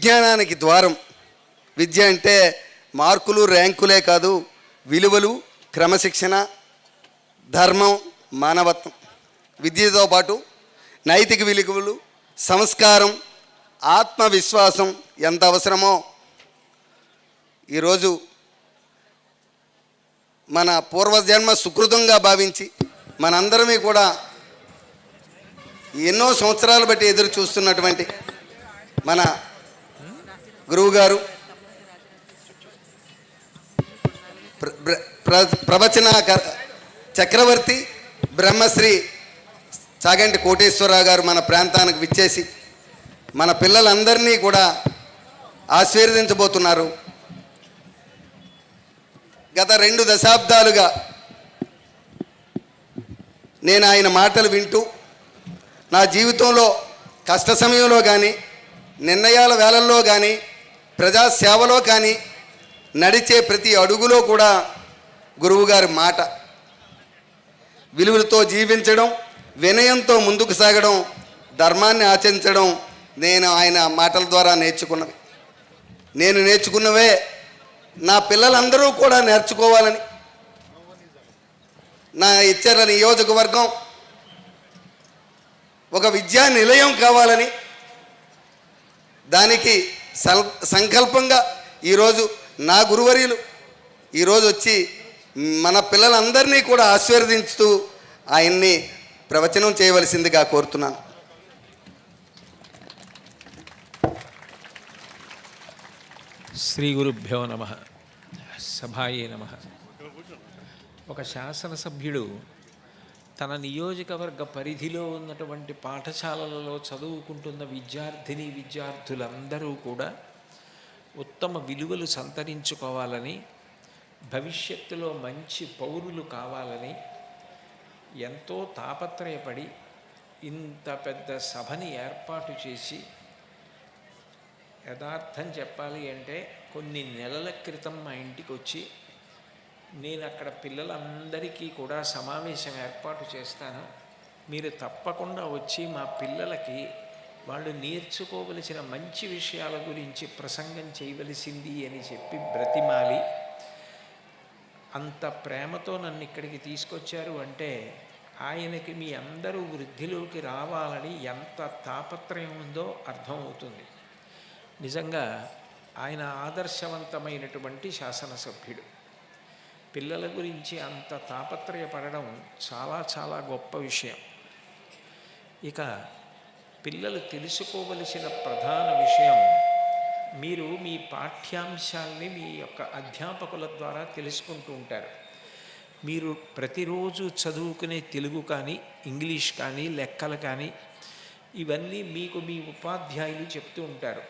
విజ్ఞానానికి ద్వారం. విద్య అంటే మార్కులు ర్యాంకులే కాదు, విలువలు, క్రమశిక్షణ, ధర్మం, మానవత్వం. విద్యతో పాటు నైతిక విలువలు, సంస్కారం, ఆత్మవిశ్వాసం ఎంత అవసరమో ఈరోజు మన పూర్వజన్మ సుకృతంగా భావించి మనందరమీ కూడా ఎన్నో సంవత్సరాలు బట్టి ఎదురు చూస్తున్నటువంటి మన గురువుగారు, ప్రవచన చక్రవర్తి బ్రహ్మశ్రీ చాగంటి కోటేశ్వరరావు గారు మన ప్రాంతానికి విచ్చేసి మన పిల్లలందరినీ కూడా ఆశీర్వదించబోతున్నారు. గత 2 దశాబ్దాలుగా నేను ఆయన మాటలు వింటూ నా జీవితంలో కష్ట సమయంలో కానీ, నిర్ణయాల వేళల్లో కానీ, ప్రజాసేవలో కానీ నడిచే ప్రతి అడుగులో కూడా గురువుగారి మాట, విలువలతో జీవించడం, వినయంతో ముందుకు సాగడం, ధర్మాన్ని ఆచరించడం నేను ఆయన మాటల ద్వారా నేర్చుకున్నవి. నేను నేర్చుకున్నవే నా పిల్లలందరూ కూడా నేర్చుకోవాలని, నా ఇచ్చర్ల నియోజకవర్గం ఒక విద్యా నిలయం కావాలని, దానికి సంకల్పంగా ఈరోజు నా గురువర్యులు ఈరోజు వచ్చి మన పిల్లలందరినీ కూడా ఆశీర్వదించుతూ ఆయన్ని ప్రవచనం చేయవలసిందిగా కోరుతున్నాను. శ్రీ గురుభ్యో నమః. సభాయే నమః. ఒక శాసనసభ్యుడు తన నియోజకవర్గ పరిధిలో ఉన్నటువంటి పాఠశాలలలో చదువుకుంటున్న విద్యార్థులందరూ కూడా ఉత్తమ విలువలు సంతరించుకోవాలని, భవిష్యత్తులో మంచి పౌరులు కావాలని ఎంతో తాపత్రయపడి ఇంత పెద్ద సభని ఏర్పాటు చేసి, యథార్థం చెప్పాలి అంటే కొన్ని నెలల క్రితం మా ఇంటికి వచ్చి, నేను అక్కడ పిల్లలందరికీ కూడా సమావేశం ఏర్పాటు చేస్తాను, మీరు తప్పకుండా వచ్చి మా పిల్లలకి వాళ్ళు నేర్చుకోవలసిన మంచి విషయాల గురించి ప్రసంగం చేయవలసింది అని చెప్పి బ్రతిమాలి, అంత ప్రేమతో నన్ను ఇక్కడికి తీసుకొచ్చారు అంటే ఆయనకి మీ అందరూ వృద్ధిలోకి రావాలని ఎంత తాపత్రయం ఉందో అర్థమవుతుంది. నిజంగా ఆయన ఆదర్శవంతమైనటువంటి శాసనసభ్యుడు. పిల్లల గురించి అంత తాపత్రయపడడం చాలా చాలా గొప్ప విషయం. ఇక పిల్లలు తెలుసుకోవలసిన ప్రధాన విషయం, మీరు మీ పాఠ్యాంశాల్ని మీ యొక్క అధ్యాపకుల ద్వారా తెలుసుకుంటూ ఉంటారు. మీరు ప్రతిరోజు చదువుకునే తెలుగు కానీ, ఇంగ్లీష్ కానీ, లెక్కలు కానీ ఇవన్నీ మీకు మీ ఉపాధ్యాయులు చెప్తూ ఉంటారు.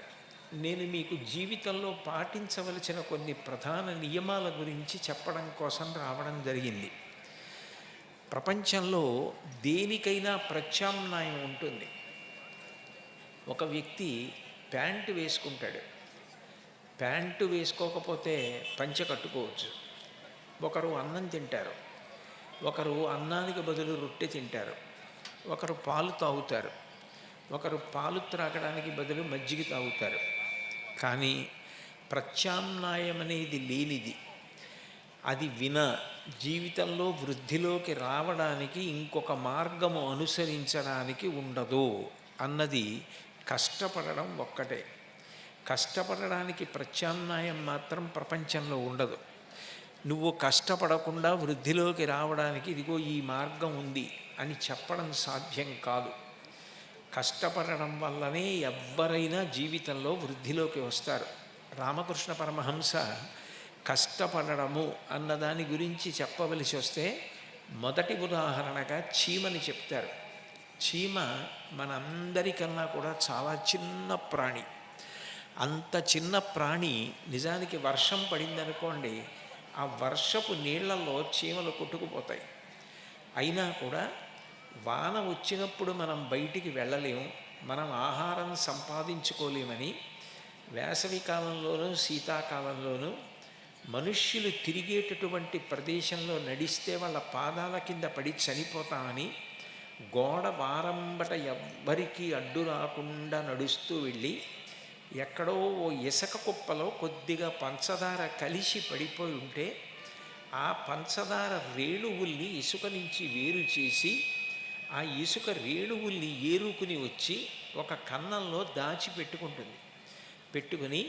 నేను మీకు జీవితంలో పాటించవలసిన కొన్ని ప్రధాన నియమాల గురించి చెప్పడం కోసం రావడం జరిగింది. ప్రపంచంలో దేనికైనా ప్రత్యామ్నాయం ఉంటుంది. ఒక వ్యక్తి ప్యాంటు వేసుకుంటాడు, ప్యాంటు వేసుకోకపోతే పంచె కట్టుకోవచ్చు. ఒకరు అన్నం తింటారు, ఒకరు అన్నానికి బదులు రొట్టె తింటారు, ఒకరు పాలు తాగుతారు, ఒకరు పాలు త్రాగడానికి బదులు మజ్జిగ తాగుతారు. కానీ ప్రత్యామ్నాయం అనేది లేనిది, అది జీవితంలో వృద్ధిలోకి రావడానికి ఇంకొక మార్గము అనుసరించడానికి ఉండదు అన్నది కష్టపడడం ఒక్కటే. కష్టపడడానికి ప్రత్యామ్నాయం మాత్రం ప్రపంచంలో ఉండదు. నువ్వు కష్టపడకుండా వృద్ధిలోకి రావడానికి ఇదిగో ఈ మార్గం ఉంది అని చెప్పడం సాధ్యం కాదు. కష్టపడడం వల్లనే ఎవ్వరైనా జీవితంలో వృద్ధిలోకి వస్తారు. రామకృష్ణ పరమహంస కష్టపడము అన్నదాని గురించి చెప్పవలసి వస్తే మొదటి ఉదాహరణగా చీమని చెప్తారు. చీమ మనందరికన్నా కూడా చాలా చిన్న ప్రాణి. అంత చిన్న ప్రాణి నిజానికి వర్షం పడిందనుకోండి, ఆ వర్షపు నీళ్లలో చీమలు కొట్టుకుపోతాయి. అయినా కూడా వాన వచ్చినప్పుడు మనం బయటికి వెళ్ళలేము, మనం ఆహారం సంపాదించుకోలేమని వేసవి కాలంలోనూ శీతాకాలంలోనూ మనుష్యులు తిరిగేటటువంటి ప్రదేశంలో నడిస్తే వాళ్ళ పాదాల కింద పడి చనిపోతామని గోడ వారంబట ఎవ్వరికీ అడ్డు రాకుండా నడుస్తూ వెళ్ళి ఎక్కడో ఓ ఇసక కుప్పలో కొద్దిగా పంచదార కలిసి పడిపోయి ఉంటే ఆ పంచదార రేణువుల్ని ఇసుక నుంచి వేరు చేసి ఆ ఇసుక రేణువుల్ని ఏరుకుని వచ్చి ఒక కన్నంలో దాచిపెట్టుకుంటుంది. పెట్టుకుని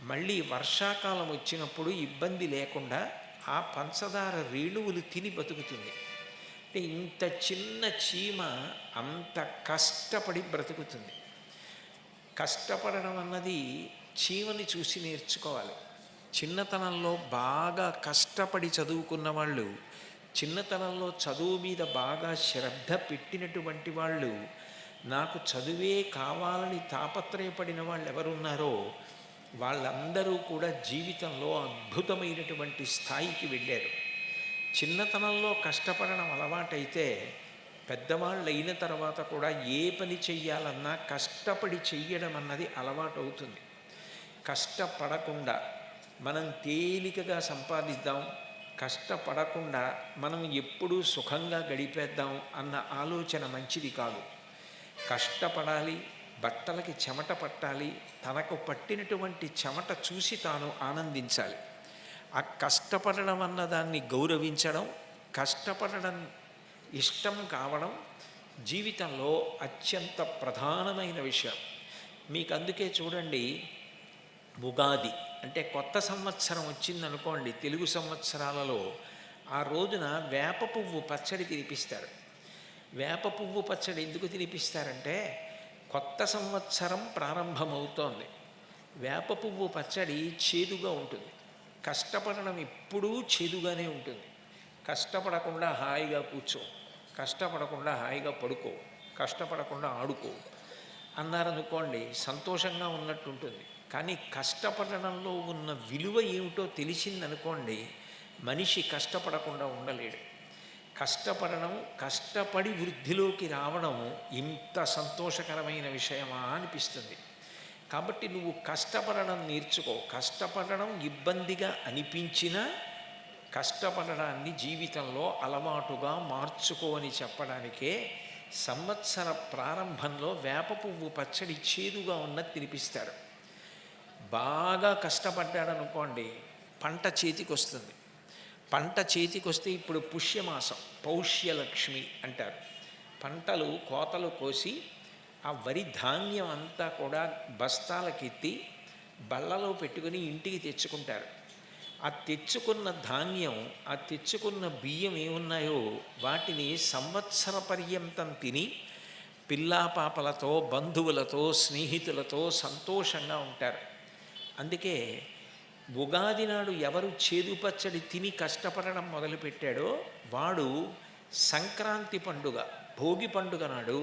మళ్ళీ వర్షాకాలం వచ్చినప్పుడు ఇబ్బంది లేకుండా ఆ పంచదార రేణువులు తిని బతుకుతుంది. అంటే ఇంత చిన్న చీమ అంత కష్టపడి బ్రతుకుతుంది. కష్టపడడం అన్నది చీమని చూసి నేర్చుకోవాలి. చిన్నతనంలో బాగా కష్టపడి చదువుకున్న వాళ్ళు, చిన్నతనంలో చదువు మీద బాగా శ్రద్ధ పెట్టినటువంటి వాళ్ళు, నాకు చదువే కావాలని తాపత్రయపడిన వాళ్ళు ఎవరున్నారో వాళ్ళందరూ కూడా జీవితంలో అద్భుతమైనటువంటి స్థాయికి వెళ్ళారు. చిన్నతనంలో కష్టపడడం అలవాటైతే పెద్దవాళ్ళు అయిన తర్వాత కూడా ఏ పని చెయ్యాలన్నా కష్టపడి చెయ్యడం అన్నది అలవాటు అవుతుంది. కష్టపడకుండా మనం తేలికగా సంపాదిద్దాం, కష్టపడకుండా మనం ఎప్పుడూ సుఖంగా గడిపేద్దాం అన్న ఆలోచన మంచిది కాదు. కష్టపడాలి, బట్టలకి చెమట పట్టాలి, తనకు పట్టినటువంటి చెమట చూసి తాను ఆనందించాలి. ఆ కష్టపడడం అన్న దాన్ని గౌరవించడం, కష్టపడడం ఇష్టం కావడం జీవితంలో అత్యంత ప్రధానమైన విషయం. మీకు అందుకే చూడండి, ఉగాది అంటే కొత్త సంవత్సరం వచ్చిందనుకోండి, తెలుగు సంవత్సరాలలో ఆ రోజున వేప పువ్వు పచ్చడి తినిపిస్తారు. వేప పువ్వు పచ్చడి ఎందుకు తినిపిస్తారంటే కొత్త సంవత్సరం ప్రారంభమవుతోంది. వేప పువ్వు పచ్చడి చేదుగా ఉంటుంది. కష్టపడడం ఎప్పుడూ చేదుగానే ఉంటుంది. కష్టపడకుండా హాయిగా కూర్చో, కష్టపడకుండా హాయిగా పడుకో, కష్టపడకుండా ఆడుకో అన్నారనుకోండి, సంతోషంగా ఉన్నట్టు ఉంటుంది. కానీ కష్టపడడంలో ఉన్న విలువ ఏమిటో తెలిసిందనుకోండి, మనిషి కష్టపడకుండా ఉండలేడు. కష్టపడడం, కష్టపడి వృద్ధిలోకి రావడం ఇంత సంతోషకరమైన విషయమా అనిపిస్తుంది. కాబట్టి నువ్వు కష్టపడడం నేర్చుకో. కష్టపడడం ఇబ్బందిగా అనిపించినా కష్టపడడాన్ని జీవితంలో అలవాటుగా మార్చుకో అని చెప్పడానికే సంవత్సర ప్రారంభంలో వేప పువ్వు పచ్చడి చేదుగా ఉన్నది తినిపిస్తారు. బాగా కష్టపడ్డాడనుకోండి, పంట చేతికి వస్తుంది. పంట చేతికి వస్తే ఇప్పుడు పుష్యమాసం, పౌష్యలక్ష్మి అంటారు. పంటలు కోతలు కోసి ఆ వరి ధాన్యం అంతా కూడా బస్తాలకెత్తి బళ్ళలో పెట్టుకుని ఇంటికి తెచ్చుకుంటారు. ఆ తెచ్చుకున్న ధాన్యం, ఆ తెచ్చుకున్న బియ్యం ఏమున్నాయో వాటిని సంవత్సర పర్యంతం తిని పిల్లాపాపలతో, బంధువులతో, స్నేహితులతో సంతోషంగా ఉంటారు. అందుకే ఉగాది నాడు ఎవరు చేదు పచ్చడి తిని కష్టపడడం మొదలుపెట్టాడో వాడు సంక్రాంతి పండుగ, భోగి పండుగ నాడు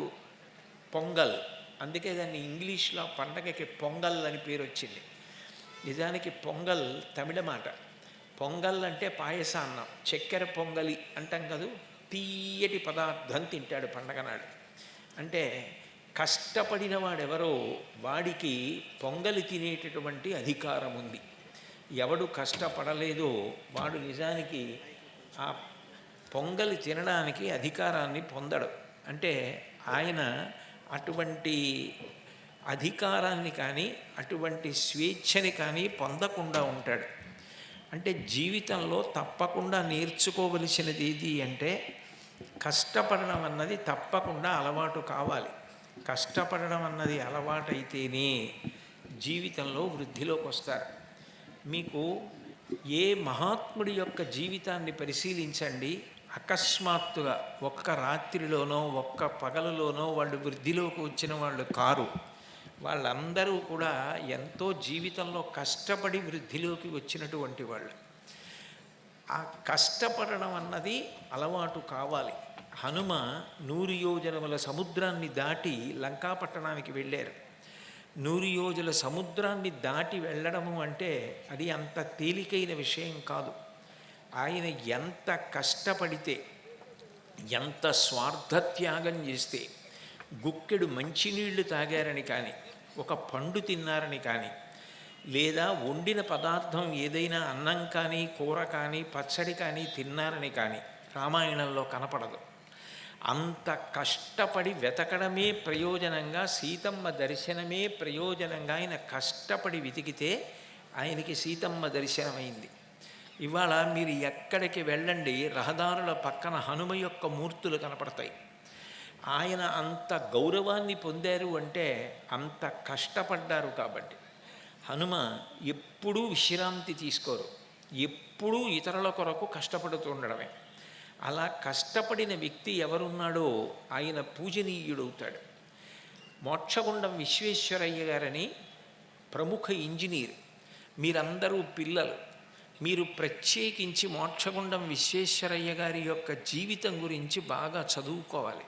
పొంగల్, అందుకే దాన్ని ఇంగ్లీష్లో పండగకి పొంగల్ అని పేరు వచ్చింది. నిజానికి పొంగల్ తమిళ మాట. పొంగల్ అంటే పాయసాన్నం, చక్కెర పొంగలి అంటాం కదూ, తీయటి పదార్థం తింటాడు పండగ నాడు. అంటే కష్టపడిన వాడెవరో వాడికి పొంగలి తినేటటువంటి అధికారం ఉంది. ఎవడు కష్టపడలేదో వాడు నిజానికి ఆ పొంగలి తినడానికి అధికారాన్ని పొందడు. అంటే ఆయన అటువంటి అధికారాన్ని కానీ అటువంటి స్వేచ్ఛని కానీ పొందకుండా ఉంటాడు. అంటే జీవితంలో తప్పకుండా నేర్చుకోవలసినది ఏది అంటే కష్టపడడం అన్నది తప్పకుండా అలవాటు కావాలి. కష్టపడడం అన్నది అలవాటైతేనే జీవితంలో వృద్ధిలోకి వస్తారు. మీకు ఏ మహాత్ముడి యొక్క జీవితాన్ని పరిశీలించండి, అకస్మాత్తుగా ఒక్క రాత్రిలోనో ఒక్క పగలులోనో వాళ్ళు వృద్ధిలోకి వచ్చిన వాళ్ళు కారు. వాళ్ళందరూ కూడా ఎంతో జీవితంలో కష్టపడి వృద్ధిలోకి వచ్చినటువంటి వాళ్ళు. ఆ కష్టపడడం అన్నది అలవాటు కావాలి. హనుమ 100 యోజనముల సముద్రాన్ని దాటి లంకాపట్టణానికి వెళ్ళారు. 100 యోజుల సముద్రాన్ని దాటి వెళ్ళడము అంటే అది అంత తేలికైన విషయం కాదు. ఆయన ఎంత కష్టపడితే, ఎంత స్వార్థత్యాగం చేస్తే, గుక్కెడు మంచినీళ్లు తాగారని కానీ, ఒక పండు తిన్నారని కానీ, లేదా వండిన పదార్థం ఏదైనా అన్నం కానీ, కూర కానీ, పచ్చడి కానీ తిన్నారని కానీ రామాయణంలో కనపడదు. అంత కష్టపడి వెతకడమే ప్రయోజనంగా, సీతమ్మ దర్శనమే ప్రయోజనంగా ఆయన కష్టపడి వెతికితే ఆయనకి సీతమ్మ దర్శనమైంది. ఇవాళ మీరు ఎక్కడికి వెళ్ళండి, రహదారుల పక్కన హనుమ యొక్క మూర్తులు కనపడతాయి. ఆయన అంత గౌరవాన్ని పొందారు అంటే అంత కష్టపడ్డారు కాబట్టి. హనుమ ఎప్పుడూ విశ్రాంతి తీసుకోరు, ఎప్పుడూ ఇతరుల కొరకు కష్టపడుతూ ఉండడమే. అలా కష్టపడిన వ్యక్తి ఎవరున్నాడో ఆయన పూజనీయుడవుతాడు. మోక్షగుండం విశ్వేశ్వరయ్య గారని ప్రముఖ ఇంజనీర్, మీరందరూ పిల్లలు, మీరు ప్రత్యేకించి మోక్షగుండం విశ్వేశ్వరయ్య గారి యొక్క జీవితం గురించి బాగా చదువుకోవాలి.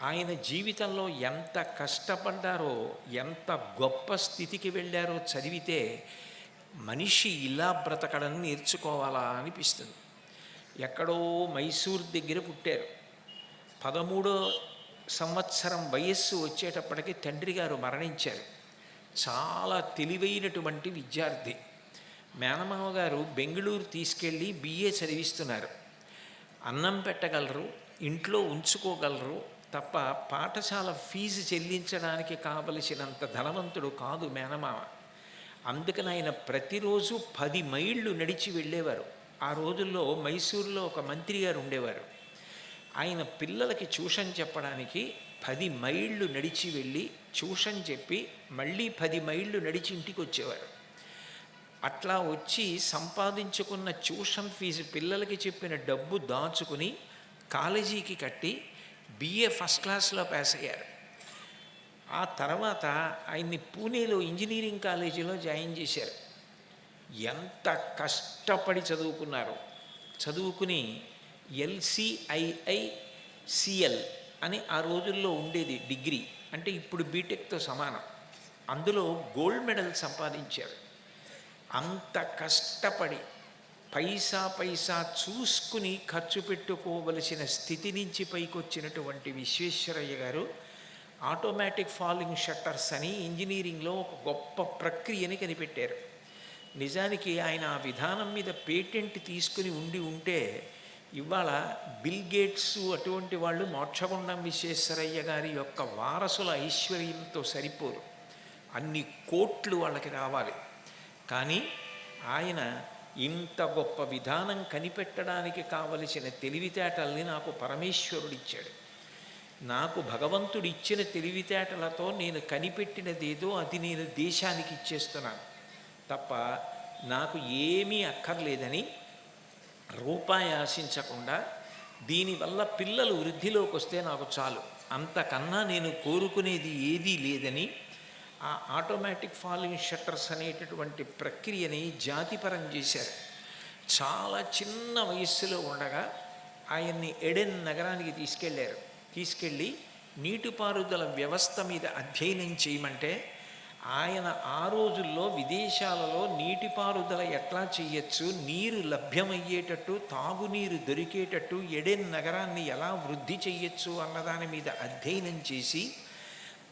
ఆయన జీవితంలో ఎంత కష్టపడ్డారో, ఎంత గొప్ప స్థితికి వెళ్ళారో చదివితే మనిషి ఇలా బ్రతకడం నేర్చుకోవాలా అనిపిస్తుంది. ఎక్కడో మైసూర్ దగ్గర పుట్టారు. 13వ సంవత్సరం వయస్సు వచ్చేటప్పటికి తండ్రి గారు మరణించారు. చాలా తెలివైనటువంటి విద్యార్థి. మేనమామ గారు బెంగళూరు తీసుకెళ్ళి బిఏ చదివిస్తున్నారు. అన్నం పెట్టగలరు, ఇంట్లో ఉంచుకోగలరు తప్ప పాఠశాల ఫీజు చెల్లించడానికి కావలసినంత ధనవంతుడు కాదు మేనమామ. అందుకని ఆయన ప్రతిరోజు 10 మైళ్ళు నడిచి వెళ్ళేవారు. ఆ రోజుల్లో మైసూరులో ఒక మంత్రి గారు ఉండేవారు. ఆయన పిల్లలకి ట్యూషన్ చెప్పడానికి 10 మైళ్ళు నడిచి వెళ్ళి ట్యూషన్ చెప్పి మళ్ళీ 10 మైళ్ళు నడిచి ఇంటికి వచ్చేవారు. అట్లా వచ్చి సంపాదించుకున్న ట్యూషన్ ఫీజు, పిల్లలకి చెప్పిన డబ్బు దాచుకుని కాలేజీకి కట్టి బిఏ ఫస్ట్ క్లాస్లో పాస్ అయ్యారు. ఆ తర్వాత ఆయన్ని పూణేలో ఇంజనీరింగ్ కాలేజీలో జాయిన్ చేశారు. ఎంత కష్టపడి చదువుకున్నారు. చదువుకుని LCIICL అని ఆ రోజుల్లో ఉండేది డిగ్రీ, అంటే ఇప్పుడు బీటెక్తో సమానం. అందులో గోల్డ్ మెడల్ సంపాదించారు. అంత కష్టపడి పైసా పైసా చూసుకుని ఖర్చు పెట్టుకోవలసిన స్థితి నుంచి పైకొచ్చినటువంటి విశ్వేశ్వరయ్య గారు ఆటోమేటిక్ ఫాలింగ్ షట్టర్స్ అని ఇంజనీరింగ్లో ఒక గొప్ప ప్రక్రియని కనిపెట్టారు. నిజానికి ఆయన ఆ విధానం మీద పేటెంట్ తీసుకుని ఉంటే ఇవాళ బిల్ గేట్స్ అటువంటి వాళ్ళు మోక్షగుండం విశ్వేశ్వరయ్య గారి యొక్క వారసుల ఐశ్వర్యంతో సరిపోరు. అన్ని కోట్లు వాళ్ళకి రావాలి. కానీ ఆయన ఇంత గొప్ప విధానం కనిపెట్టడానికి కావలసిన తెలివితేటల్ని నాకు పరమేశ్వరుడిచ్చాడు. నాకు భగవంతుడు ఇచ్చిన తెలివితేటలతో నేను కనిపెట్టినదేదో అది నేను దేశానికి ఇచ్చేస్తున్నాను తప్ప నాకు ఏమీ అక్కర్లేదని రూపాయి ఆశించకుండా, దీనివల్ల పిల్లలు వృద్ధిలోకి వస్తే నాకు చాలు, అంతకన్నా నేను కోరుకునేది ఏదీ లేదని ఆ ఆటోమేటిక్ ఫాలింగ్ షట్టర్స్ అనేటటువంటి ప్రక్రియని జాతిపరం చేశారు. చాలా చిన్న వయస్సులో ఉండగా ఆయన్ని ఎడెన్ నగరానికి తీసుకెళ్ళి నీటిపారుదల వ్యవస్థ మీద అధ్యయనం చేయమంటే ఆయన ఆ రోజుల్లో విదేశాలలో నీటిపారుదల ఎట్లా చేయొచ్చు, నీరు లభ్యమయ్యేటట్టు, తాగునీరు దొరికేటట్టు ఎడెన్ నగరాన్ని ఎలా వృద్ధి చెయ్యొచ్చు అన్నదాని మీద అధ్యయనం చేసి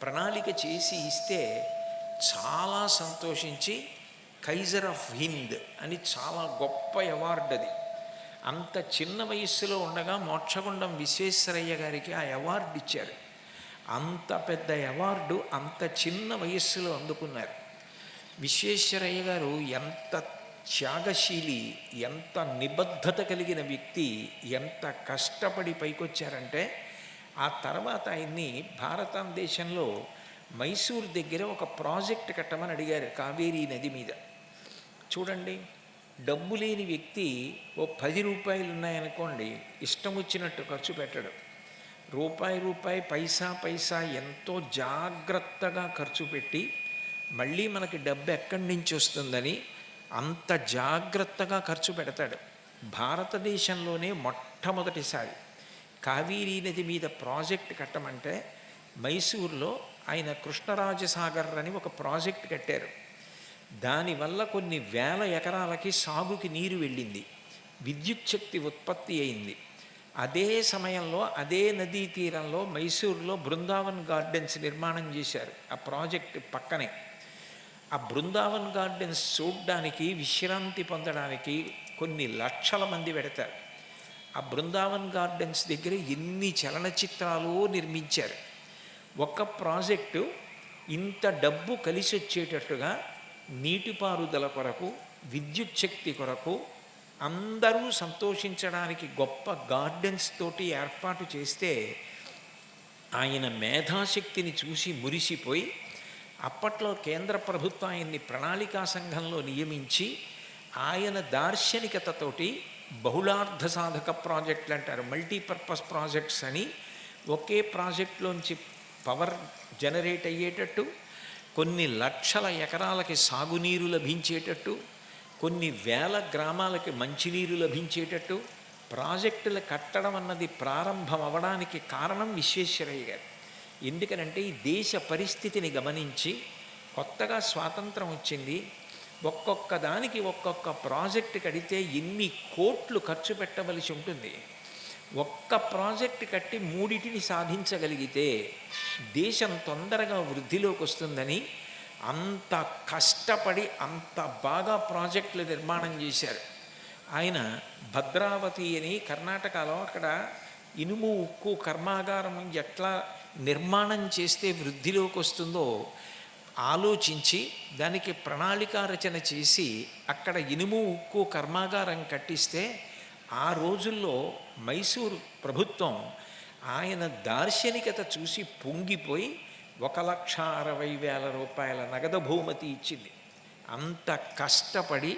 ప్రణాళిక చేసి ఇస్తే చాలా సంతోషించి కైజర్ ఆఫ్ హింద్ అని చాలా గొప్ప అవార్డు అది. అంత చిన్న వయస్సులో ఉండగా మోక్షగుండం విశ్వేశ్వరయ్య గారికి ఆ అవార్డు ఇచ్చారు. అంత పెద్ద అవార్డు అంత చిన్న వయస్సులో అందుకున్నారు. విశ్వేశ్వరయ్య గారు ఎంత త్యాగశీలి, ఎంత నిబద్ధత కలిగిన వ్యక్తి, ఎంత కష్టపడి పైకొచ్చారంటే ఆ తర్వాత ఆయన్ని భారతదేశంలో మైసూర్ దగ్గర ఒక ప్రాజెక్ట్ కట్టమని అడిగారు కావేరీ నది మీద. చూడండి, డబ్బు లేని వ్యక్తి ఓ 10 రూపాయలు ఉన్నాయనుకోండి, ఇష్టం వచ్చినట్టు ఖర్చు పెట్టడం. రూపాయి పైసా ఎంతో జాగ్రత్తగా ఖర్చు పెట్టి మళ్ళీ మనకి డబ్బు ఎక్కడి నుంచి వస్తుందని అంత జాగ్రత్తగా ఖర్చు పెడతాడు. భారతదేశంలోనే మొట్టమొదటిసారి కావేరీ నది మీద ప్రాజెక్ట్ కట్టమంటే మైసూర్లో ఆయన కృష్ణరాజసాగర్ అని ఒక ప్రాజెక్ట్ కట్టారు. దానివల్ల కొన్ని వేల ఎకరాలకి సాగుకి నీరు వెళ్ళింది, విద్యుత్ శక్తి ఉత్పత్తి అయింది. అదే సమయంలో అదే నదీ తీరంలో మైసూరులో బృందావన్ గార్డెన్స్ నిర్మాణం చేశారు. ఆ ప్రాజెక్ట్ పక్కనే ఆ బృందావన్ గార్డెన్స్ చూడడానికి, విశ్రాంతి పొందడానికి కొన్ని లక్షల మంది పెడతారు. ఆ బృందావన్ గార్డెన్స్ దగ్గర ఎన్ని చలనచిత్రాలు నిర్మించారు. ఒక ప్రాజెక్టు ఇంత డబ్బు కలిసి వచ్చేటట్టుగా నీటిపారుదల కొరకు, విద్యుత్ శక్తి కొరకు, అందరూ సంతోషించడానికి గొప్ప గార్డెన్స్ తోటి ఏర్పాటు చేస్తే ఆయన మేధాశక్తిని చూసి మురిసిపోయి అప్పట్లో కేంద్ర ప్రభుత్వం ఆయన్ని ప్రణాళికా సంఘంలో నియమించి ఆయన దార్శనికతతోటి బహుళార్థ సాధక ప్రాజెక్టులు అంటారు, మల్టీపర్పస్ ప్రాజెక్ట్స్ అని, ఒకే ప్రాజెక్టులోంచి పవర్ జనరేట్ అయ్యేటట్టు, కొన్ని లక్షల ఎకరాలకి సాగునీరు లభించేటట్టు, కొన్ని వేల గ్రామాలకి మంచినీరు లభించేటట్టు ప్రాజెక్టులు కట్టడం అన్నది ప్రారంభం అవ్వడానికి కారణం విశ్వేశ్వరయ్య గారు. ఎందుకనంటే ఈ దేశ పరిస్థితిని గమనించి కొత్తగా స్వాతంత్రం వచ్చింది, ఒక్కొక్క దానికి ఒక్కొక్క ప్రాజెక్టు కడితే ఎన్ని కోట్లు ఖర్చు పెట్టవలసి ఉంటుంది. ఒక్క ప్రాజెక్టు కట్టి మూడిటిని సాధించగలిగితే దేశం తొందరగా వృద్ధిలోకి వస్తుందని అంత కష్టపడి అంత బాగా ప్రాజెక్టులు నిర్మాణం చేశారు. ఆయన భద్రావతి అని కర్ణాటకలో అక్కడ ఇనుము ఉక్కు కర్మాగారం ఎట్లా నిర్మాణం చేస్తే వృద్ధిలోకి వస్తుందో ఆలోచించి దానికి ప్రణాళిక రచన చేసి అక్కడ ఇనుము ఉక్కు కర్మాగారం కట్టిస్తే ఆ రోజుల్లో మైసూరు ప్రభుత్వం ఆయన దార్శనికత చూసి పొంగిపోయి 1,60,000 రూపాయల నగదు బహుమతి ఇచ్చింది. అంత కష్టపడి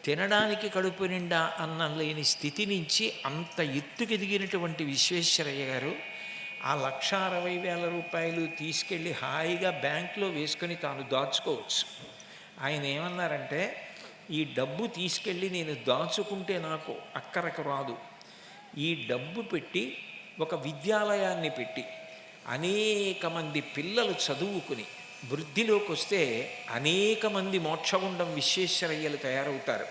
తినడానికి కడుపు నిండా అన్నం లేని స్థితి నుంచి అంత ఎత్తుకెదిగినటువంటి విశ్వేశ్వరయ్య గారు ఆ 1,60,000 రూపాయలు తీసుకెళ్ళి హాయిగా బ్యాంకులో వేసుకొని తాను దాచుకోవచ్చు. ఆయన ఏమన్నారంటే, ఈ డబ్బు తీసుకెళ్ళి నేను దాచుకుంటే నాకు అక్కరకు రాదు, ఈ డబ్బు పెట్టి ఒక విద్యాలయాన్ని పెట్టి అనేక మంది పిల్లలు చదువుకుని వృద్ధిలోకి వస్తే అనేక మంది మోక్షగుండం విశ్వేశ్వరయ్యలు తయారవుతారు.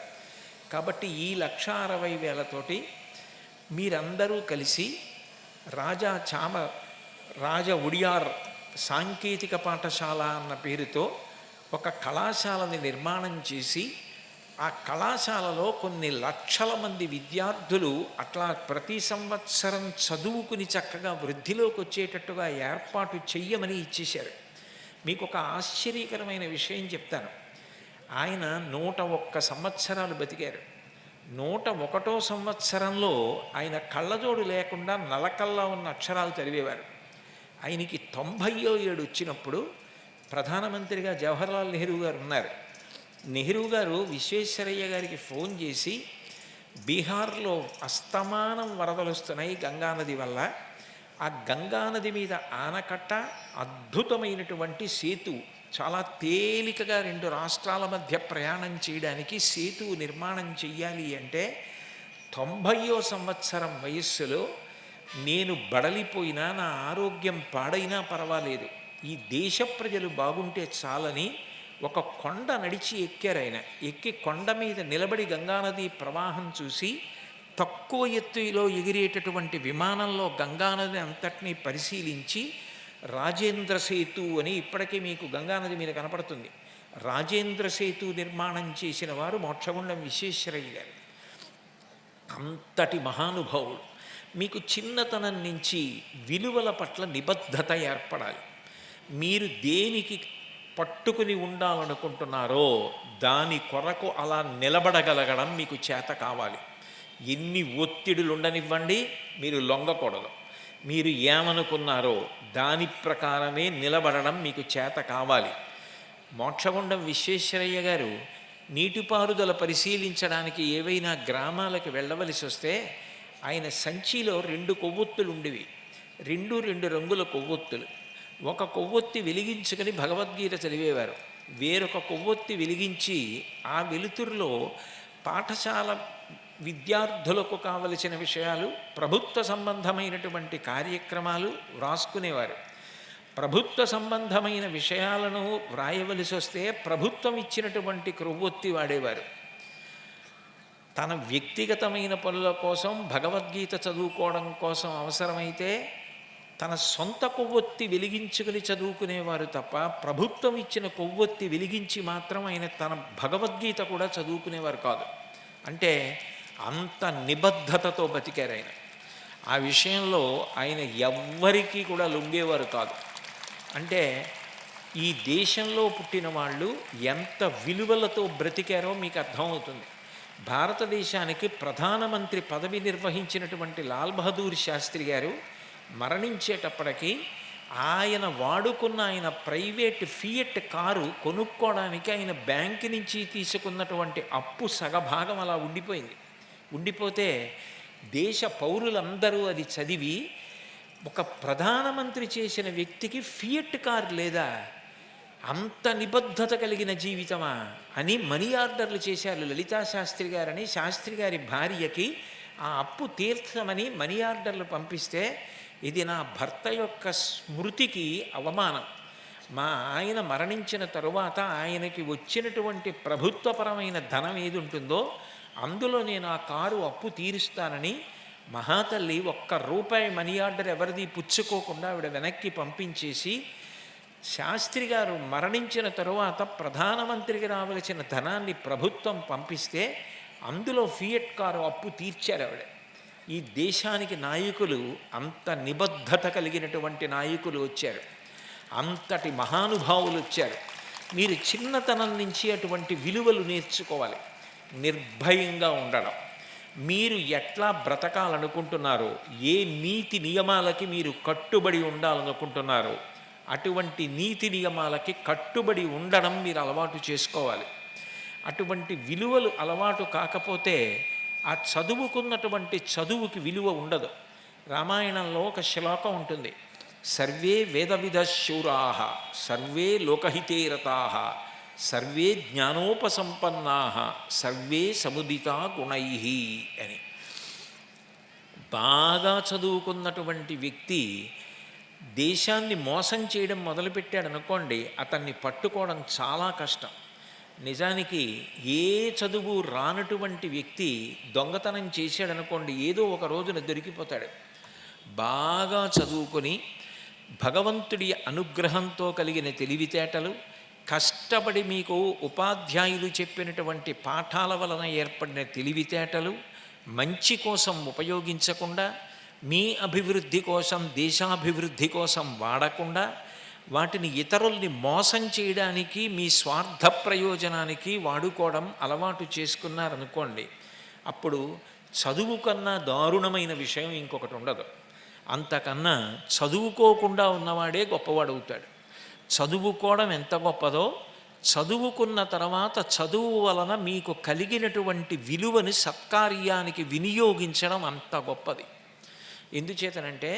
కాబట్టి ఈ 1,60,000తోటి మీరందరూ కలిసి రాజ ఉడియార్ సాంకేతిక పాఠశాల అన్న పేరుతో ఒక కళాశాలని నిర్మాణం చేసి ఆ కళాశాలలో కొన్ని లక్షల మంది విద్యార్థులు అట్లా ప్రతి సంవత్సరం చదువుకుని చక్కగా వృద్ధిలోకి వచ్చేటట్టుగా ఏర్పాటు చెయ్యమని ఇచ్చేశారు. మీకు ఒక ఆశ్చర్యకరమైన విషయం చెప్తాను. ఆయన 101 సంవత్సరాలు బతికారు. 101వ సంవత్సరంలో ఆయన కళ్ళజోడు లేకుండా నలకల్లా ఉన్న అక్షరాలు చదివేవారు. ఆయనకి 97 వచ్చినప్పుడు ప్రధానమంత్రిగా జవహర్లాల్ నెహ్రూ గారు ఉన్నారు. నెహ్రూ గారు విశ్వేశ్వరయ్య గారికి ఫోన్ చేసి, బీహార్లో అస్తమానం వరదలు వస్తున్నాయి గంగానది వల్ల, ఆ గంగానది మీద ఆనకట్ట, అద్భుతమైనటువంటి సేతు, చాలా తేలికగా 2 రాష్ట్రాల మధ్య ప్రయాణం చేయడానికి సేతువు నిర్మాణం చెయ్యాలి అంటే 90వ సంవత్సరం వయస్సులో నేను బడలిపోయినా నా ఆరోగ్యం పాడైనా పర్వాలేదు, ఈ దేశ ప్రజలు బాగుంటే చాలని ఒక కొండ నడిచి ఎక్కారు. ఆయన ఎక్కి కొండ మీద నిలబడి గంగానది ప్రవాహం చూసి తక్కువ ఎత్తులో ఎగిరేటటువంటి విమానంలో గంగానది అంతటినీ పరిశీలించి రాజేంద్ర సేతు అని ఇప్పటికీ మీకు గంగానది మీద కనపడుతుంది, రాజేంద్ర సేతు నిర్మాణం చేసిన వారు మోక్షగుండం విశ్వేశ్వరయ్య గారు. అంతటి మహానుభావుడు. మీకు చిన్నతనం నుంచి విలువల పట్ల నిబద్ధత ఏర్పడాలి. మీరు దేనికి పట్టుకుని ఉండాలనుకుంటున్నారో దాని కొరకు అలా నిలబడగలగడం మీకు చేత కావాలి. ఎన్ని ఒత్తిడులు ఉండనివ్వండి, మీరు లొంగకూడదు. మీరు ఏమనుకున్నారో దాని ప్రకారమే నిలబడడం మీకు చేత కావాలి. మోక్షగుండం విశ్వేశ్వరయ్య గారు నీటిపారుదల పరిశీలించడానికి ఏవైనా గ్రామాలకు వెళ్ళవలసి వస్తే ఆయన సంచిలో 2 కొవ్వొత్తులు ఉండేవి, 2 రంగుల కొవ్వొత్తులు. ఒక కొవ్వొత్తి వెలిగించుకొని భగవద్గీత చదివేవారు, వేరొక కొవ్వొత్తి వెలిగించి ఆ వెలుతురులో పాఠశాల విద్యార్థులకు కావలసిన విషయాలు, ప్రభుత్వ సంబంధమైనటువంటి కార్యక్రమాలు వ్రాసుకునేవారు. ప్రభుత్వ సంబంధమైన విషయాలను వ్రాయవలసి వస్తే ప్రభుత్వం ఇచ్చినటువంటి కొవ్వొత్తి వాడేవారు. తన వ్యక్తిగతమైన పనుల కోసం, భగవద్గీత చదువుకోవడం కోసం అవసరమైతే తన సొంత కొవ్వొత్తి వెలిగించుకుని చదువుకునేవారు తప్ప ప్రభుత్వం ఇచ్చిన కొవ్వొత్తి వెలిగించి మాత్రం ఆయన తన భగవద్గీత కూడా చదువుకునేవారు కాదు. అంటే అంత నిబద్ధతతో బతికారు ఆయన. ఆ విషయంలో ఆయన ఎవ్వరికీ కూడా లొంగేవారు కాదు. అంటే ఈ దేశంలో పుట్టిన వాళ్ళు ఎంత విలువలతో బ్రతికారో మీకు అర్థమవుతుంది. భారతదేశానికి ప్రధానమంత్రి పదవి నిర్వహించినటువంటి లాల్ బహదూర్ శాస్త్రి గారు మరణించేటప్పటికీ ఆయన వాడుకున్న ఆయన ప్రైవేట్ ఫియట్ కారు కొనుక్కోవడానికి ఆయన బ్యాంకు నుంచి తీసుకున్నటువంటి అప్పు సగభాగం అలా ఉండిపోయింది. ఉండిపోతే దేశ పౌరులందరూ అది చదివి, ఒక ప్రధానమంత్రి చేసిన వ్యక్తికి ఫియట్ కార్ లేదా, అంత నిబద్ధత కలిగిన జీవితమా అని మనీ ఆర్డర్లు చేశారు లలితా శాస్త్రి గారని. శాస్త్రి గారి భార్యకి ఆ అప్పు తీర్చమని మనీ ఆర్డర్లు పంపిస్తే, ఇది నా భర్త యొక్క స్మృతికి అవమానం, మా ఆయన మరణించిన తరువాత ఆయనకి వచ్చినటువంటి ప్రభుత్వపరమైన ధనం ఏది ఉంటుందో అందులో నేను ఆ కారు అప్పు తీరుస్తానని మహాతల్లి ₹1 మనీ ఆర్డర్ ఎవరిది పుచ్చుకోకుండా ఆవిడ వెనక్కి పంపించేసి, శాస్త్రి గారు మరణించిన తరువాత ప్రధానమంత్రికి రావలసిన ధనాన్ని ప్రభుత్వం పంపిస్తే అందులో ఫియట్ కారు అప్పు తీర్చారు ఆవిడ. ఈ దేశానికి నాయకులు అంత నిబద్ధత కలిగినటువంటి నాయకులు వచ్చారు, అంతటి మహానుభావులు వచ్చారు. మీరు చిన్నతనం నుంచి అటువంటి విలువలు నేర్చుకోవాలి. నిర్భయంగా ఉండడం, మీరు ఎట్లా బ్రతకాలనుకుంటున్నారో, ఏ నీతి నియమాలకి మీరు కట్టుబడి ఉండాలనుకుంటున్నారో అటువంటి నీతి నియమాలకి కట్టుబడి ఉండడం మీరు అలవాటు చేసుకోవాలి. అటువంటి విలువలు అలవాటు కాకపోతే ఆ చదువుకున్నటువంటి చదువుకి విలువ ఉండదు. రామాయణంలో ఒక శ్లోకం ఉంటుంది, సర్వే వేదవిద శూరాః సర్వే లోకహితే రతాః సర్వే జ్ఞానోపసంపన్నాః సర్వే సముదితా గుణైః అని. బాగా చదువుకున్నటువంటి వ్యక్తి దేశాన్ని మోసం చేయడం మొదలుపెట్టాడు అనుకోండి, అతన్ని పట్టుకోవడం చాలా కష్టం. నిజానికి ఏ చదువు రానటువంటి వ్యక్తి దొంగతనం చేశాడనుకోండి, ఏదో ఒక రోజున దొరికిపోతాడు. బాగా చదువుకొని భగవంతుడి అనుగ్రహంతో కలిగిన తెలివితేటలు, కష్టపడి మీకు ఉపాధ్యాయులు చెప్పినటువంటి పాఠాల వలన ఏర్పడిన తెలివితేటలు మంచి కోసం ఉపయోగించకుండా, మీ అభివృద్ధి కోసం దేశాభివృద్ధి కోసం వాడకుండా, వాటిని ఇతరుల్ని మోసం చేయడానికి మీ స్వార్థ ప్రయోజనానికి వాడుకోవడం అలవాటు చేసుకున్నారనుకోండి, అప్పుడు చదువు కన్నా దారుణమైన విషయం ఇంకొకటి ఉండదు. అంతకన్నా చదువుకోకుండా ఉన్నవాడే గొప్పవాడవుతాడు. చదువుకోవడం ఎంత గొప్పదో, చదువుకున్న తర్వాత చదువు వలన మీకు కలిగినటువంటి విలువని సత్కార్యానికి వినియోగించడం అంత గొప్పది. ఎందుచేతనంటే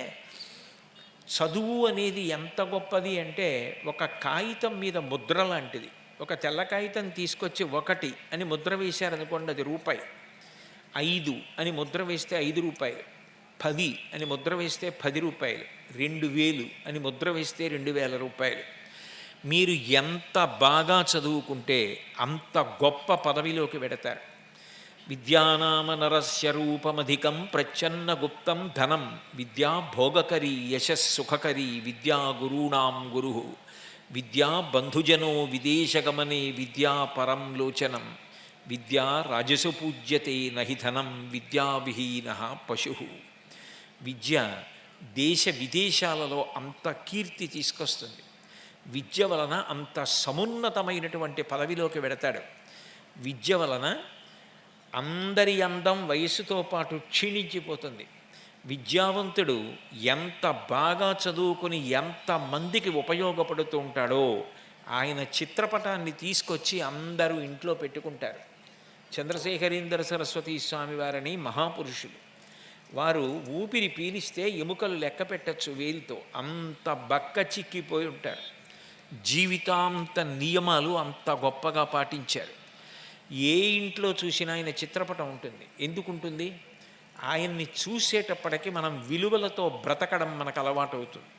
చదువు అనేది ఎంత గొప్పది అంటే, ఒక కాగితం మీద ముద్ర లాంటిది. ఒక తెల్ల కాగితం తీసుకొచ్చి 1 అని ముద్ర వేశారనుకోండి, అది రూపాయి. 5 అని ముద్ర వేస్తే ₹5, 10 అని ముద్ర వేస్తే ₹10, 2000 అని ముద్ర వేస్తే ₹2000. మీరు ఎంత బాగా చదువుకుంటే అంత గొప్ప పదవిలోకి వెడతారు. విద్యానామ నరస్య రూపమధికం ప్రచ్ఛన్న గుప్తం ధనం విద్యా భోగకరీ యశస్సుఖకరీ విద్యా గురూణాం గురు విద్యా బంధుజనో విదేశగమనే విద్యా పరం లోచనం విద్యా రాజసు పూజ్యతే నహి ధనం విద్యావిహీన పశు. విద్య దేశ విదేశాలలో అంత కీర్తి తీసుకొస్తుంది. విద్య వలన అంత సమున్నతమైనటువంటి పదవిలోకి వెడతాడు. విద్య వలన అందరి అందం వయస్సుతో పాటు క్షీణించిపోతుంది. విద్యావంతుడు ఎంత బాగా చదువుకుని ఎంతమందికి ఉపయోగపడుతూ ఉంటాడో, ఆయన చిత్రపటాన్ని తీసుకొచ్చి అందరూ ఇంట్లో పెట్టుకుంటారు. చంద్రశేఖరేంద్ర సరస్వతి స్వామి వారిని మహాపురుషులు, వారు ఊపిరి పీలిస్తే ఎముకలు లెక్క పెట్టచ్చు వేలితో, అంత బక్క చిక్కిపోయి ఉంటారు. జీవితాంత నియమాలు అంత గొప్పగా పాటించారు. ఏ ఇంట్లో చూసినా ఆయన చిత్రపటం ఉంటుంది. ఎందుకుంటుంది? ఆయన్ని చూసేటప్పటికి మనం విలువలతో బ్రతకడం మనకు అలవాటు అవుతుంది.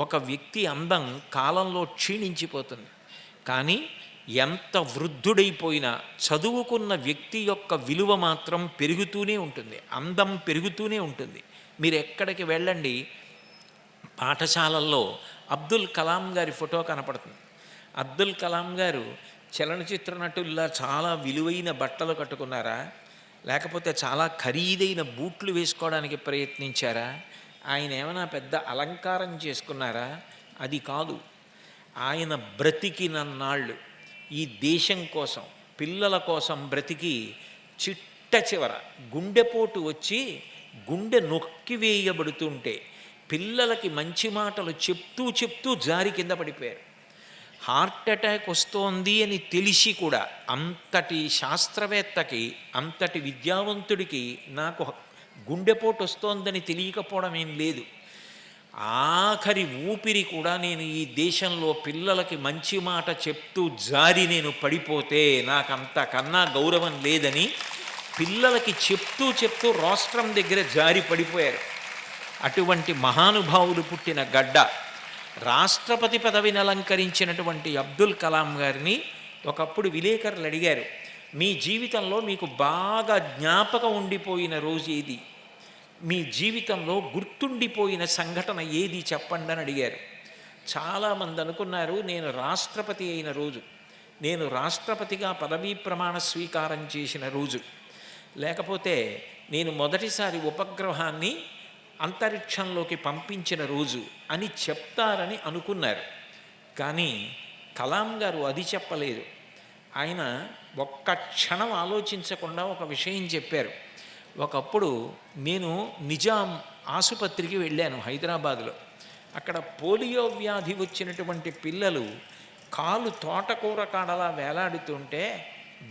ఒక వ్యక్తి అందం కాలంలో క్షీణించిపోతుంది, కానీ ఎంత వృద్ధుడైపోయినా చదువుకున్న వ్యక్తి యొక్క విలువ మాత్రం పెరుగుతూనే ఉంటుంది, అందం పెరుగుతూనే ఉంటుంది. మీరు ఎక్కడికి వెళ్ళండి, పాఠశాలల్లో అబ్దుల్ కలాం గారి ఫోటో కనపడుతుంది. అబ్దుల్ కలాం గారు చలనచిత్ర నటుల్లా చాలా విలువైన బట్టలు కట్టుకున్నారా, లేకపోతే చాలా ఖరీదైన బూట్లు వేసుకోవడానికి ప్రయత్నించారా? ఆయన ఏమైనా పెద్ద అలంకారం చేసుకున్నారా? అది కాదు. ఆయన బ్రతికినన్నాళ్ళు ఈ దేశం కోసం, పిల్లల కోసం బ్రతికి చిట్ట చివర గుండెపోటు వచ్చి గుండె నొక్కివేయబడుతుంటే పిల్లలకి మంచి మాటలు చెప్తూ చెప్తూ జారి కింద పడిపోయారు. హార్ట్ అటాక్ వస్తోంది అని తెలిసి కూడా అంతటి శాస్త్రవేత్తకి, అంతటి విద్యావంతుడికి నాకు గుండెపోటు వస్తోందని తెలియకపోవడం ఏం లేదు. ఆఖరి ఊపిరి కూడా నేను ఈ దేశంలో పిల్లలకి మంచి మాట చెప్తూ జారి నేను పడిపోతే నాకు అంతకన్నా గౌరవం లేదని పిల్లలకి చెప్తూ చెప్తూ రోస్ట్రం దగ్గర జారి పడిపోయారు. అటువంటి మహానుభావులు పుట్టిన గడ్డ. రాష్ట్రపతి పదవిని అలంకరించినటువంటి అబ్దుల్ కలాం గారిని ఒకప్పుడు విలేకరులు అడిగారు, మీ జీవితంలో మీకు బాగా జ్ఞాపకం ఉండిపోయిన రోజు ఏది, మీ జీవితంలో గుర్తుండిపోయిన సంఘటన ఏది చెప్పండి అని అడిగారు. చాలామంది అనుకున్నారు నేను రాష్ట్రపతి అయిన రోజు, నేను రాష్ట్రపతిగా పదవీ ప్రమాణ స్వీకారం చేసిన రోజు, లేకపోతే నేను మొదటిసారి ఉపగ్రహాన్ని అంతరిక్షంలోకి పంపించిన రోజు అని చెప్తారని అనుకున్నారు. కానీ కలాం గారు అది చెప్పలేదు. ఆయన ఒక్క క్షణం ఆలోచించకుండా ఒక విషయం చెప్పారు. ఒకప్పుడు నేను నిజాం ఆసుపత్రికి వెళ్ళాను హైదరాబాదులో. అక్కడ పోలియో వ్యాధి వచ్చినటువంటి పిల్లలు కాలు తోటకూర కాడలా వేలాడుతుంటే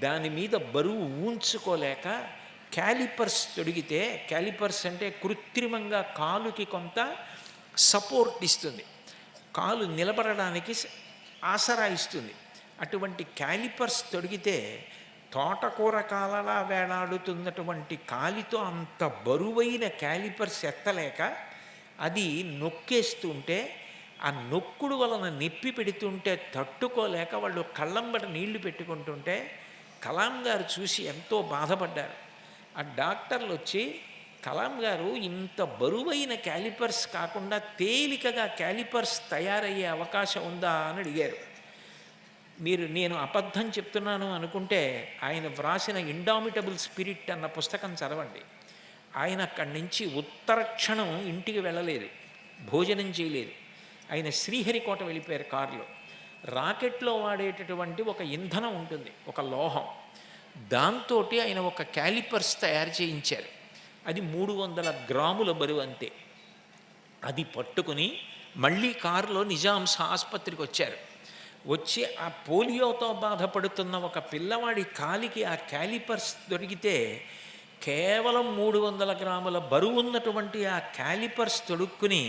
దాని మీద బరువు ఊంచుకోలేక క్యాలిపర్స్ తొడిగితే, క్యాలిపర్స్ అంటే కృత్రిమంగా కాలుకి కొంత సపోర్ట్ ఇస్తుంది, కాలు నిలబడడానికి ఆసరా ఇస్తుంది. అటువంటి క్యాలిపర్స్ తొడిగితే తోటకూర కాలలా వేలాడుతున్నటువంటి కాలితో అంత బరువైన క్యాలిపర్స్ ఎత్తలేక అది నొక్కేస్తుంటే ఆ నొక్కుడు వలన నొప్పి పెడుతుంటే తట్టుకోలేక వాళ్ళు కళ్ళంబట నీళ్లు పెట్టుకుంటుంటే కలాం గారు చూసి ఎంతో బాధపడ్డారు. ఆ డాక్టర్లు వచ్చి, కలాం గారు ఇంత బరువైన క్యాలిపర్స్ కాకుండా తేలికగా క్యాలిపర్స్ తయారయ్యే అవకాశం ఉందా అని అడిగారు. నేను అబద్ధం చెప్తున్నాను అనుకుంటే ఆయన వ్రాసిన ఇండామిటబుల్ స్పిరిట్ అన్న పుస్తకం చదవండి. ఆయన అక్కడి నుంచి ఉత్తరక్షణం ఇంటికి వెళ్ళలేదు, భోజనం చేయలేదు. ఆయన శ్రీహరికోట వెళ్ళిపోయారు కారులో. రాకెట్లో వాడేటటువంటి ఒక ఇంధనం ఉంటుంది, ఒక లోహం, దాంతో ఆయన ఒక క్యాలిపర్స్ తయారు చేయించారు. అది 300 గ్రాముల బరువు అంతే. అది పట్టుకుని మళ్ళీ కారులో నిజాంస్ ఆసుపత్రికి వచ్చారు. వచ్చి ఆ పోలియోతో బాధపడుతున్న ఒక పిల్లవాడి కాలికి ఆ క్యాలిపర్స్ దొరికితే కేవలం 300 గ్రాముల బరువు ఉన్నటువంటి ఆ క్యాలిపర్స్ తొడుక్కుని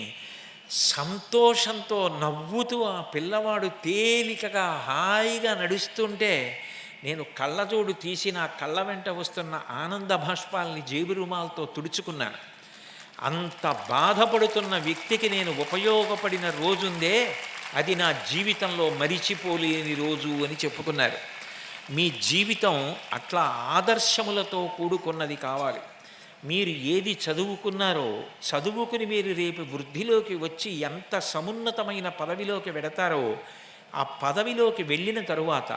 సంతోషంతో నవ్వుతూ ఆ పిల్లవాడు తేలికగా హాయిగా నడుస్తుంటే నేను కళ్ళజోడు తీసి నా కళ్ళ వెంట వస్తున్న ఆనంద బాష్పాల్ని జేబు రుమాలతో తుడుచుకున్నాను. అంత బాధపడుతున్న వ్యక్తికి నేను ఉపయోగపడిన రోజుందే, అది నా జీవితంలో మరిచిపోలేని రోజు అని చెప్పుకున్నారు. మీ జీవితం అట్లా ఆదర్శములతో కూడుకున్నది కావాలి. మీరు ఏది చదువుకున్నారో, చదువుకుని మీరు రేపు వృద్ధిలోకి వచ్చి ఎంత సమున్నతమైన పదవిలోకి వెడతారో, ఆ పదవిలోకి వెళ్ళిన తరువాత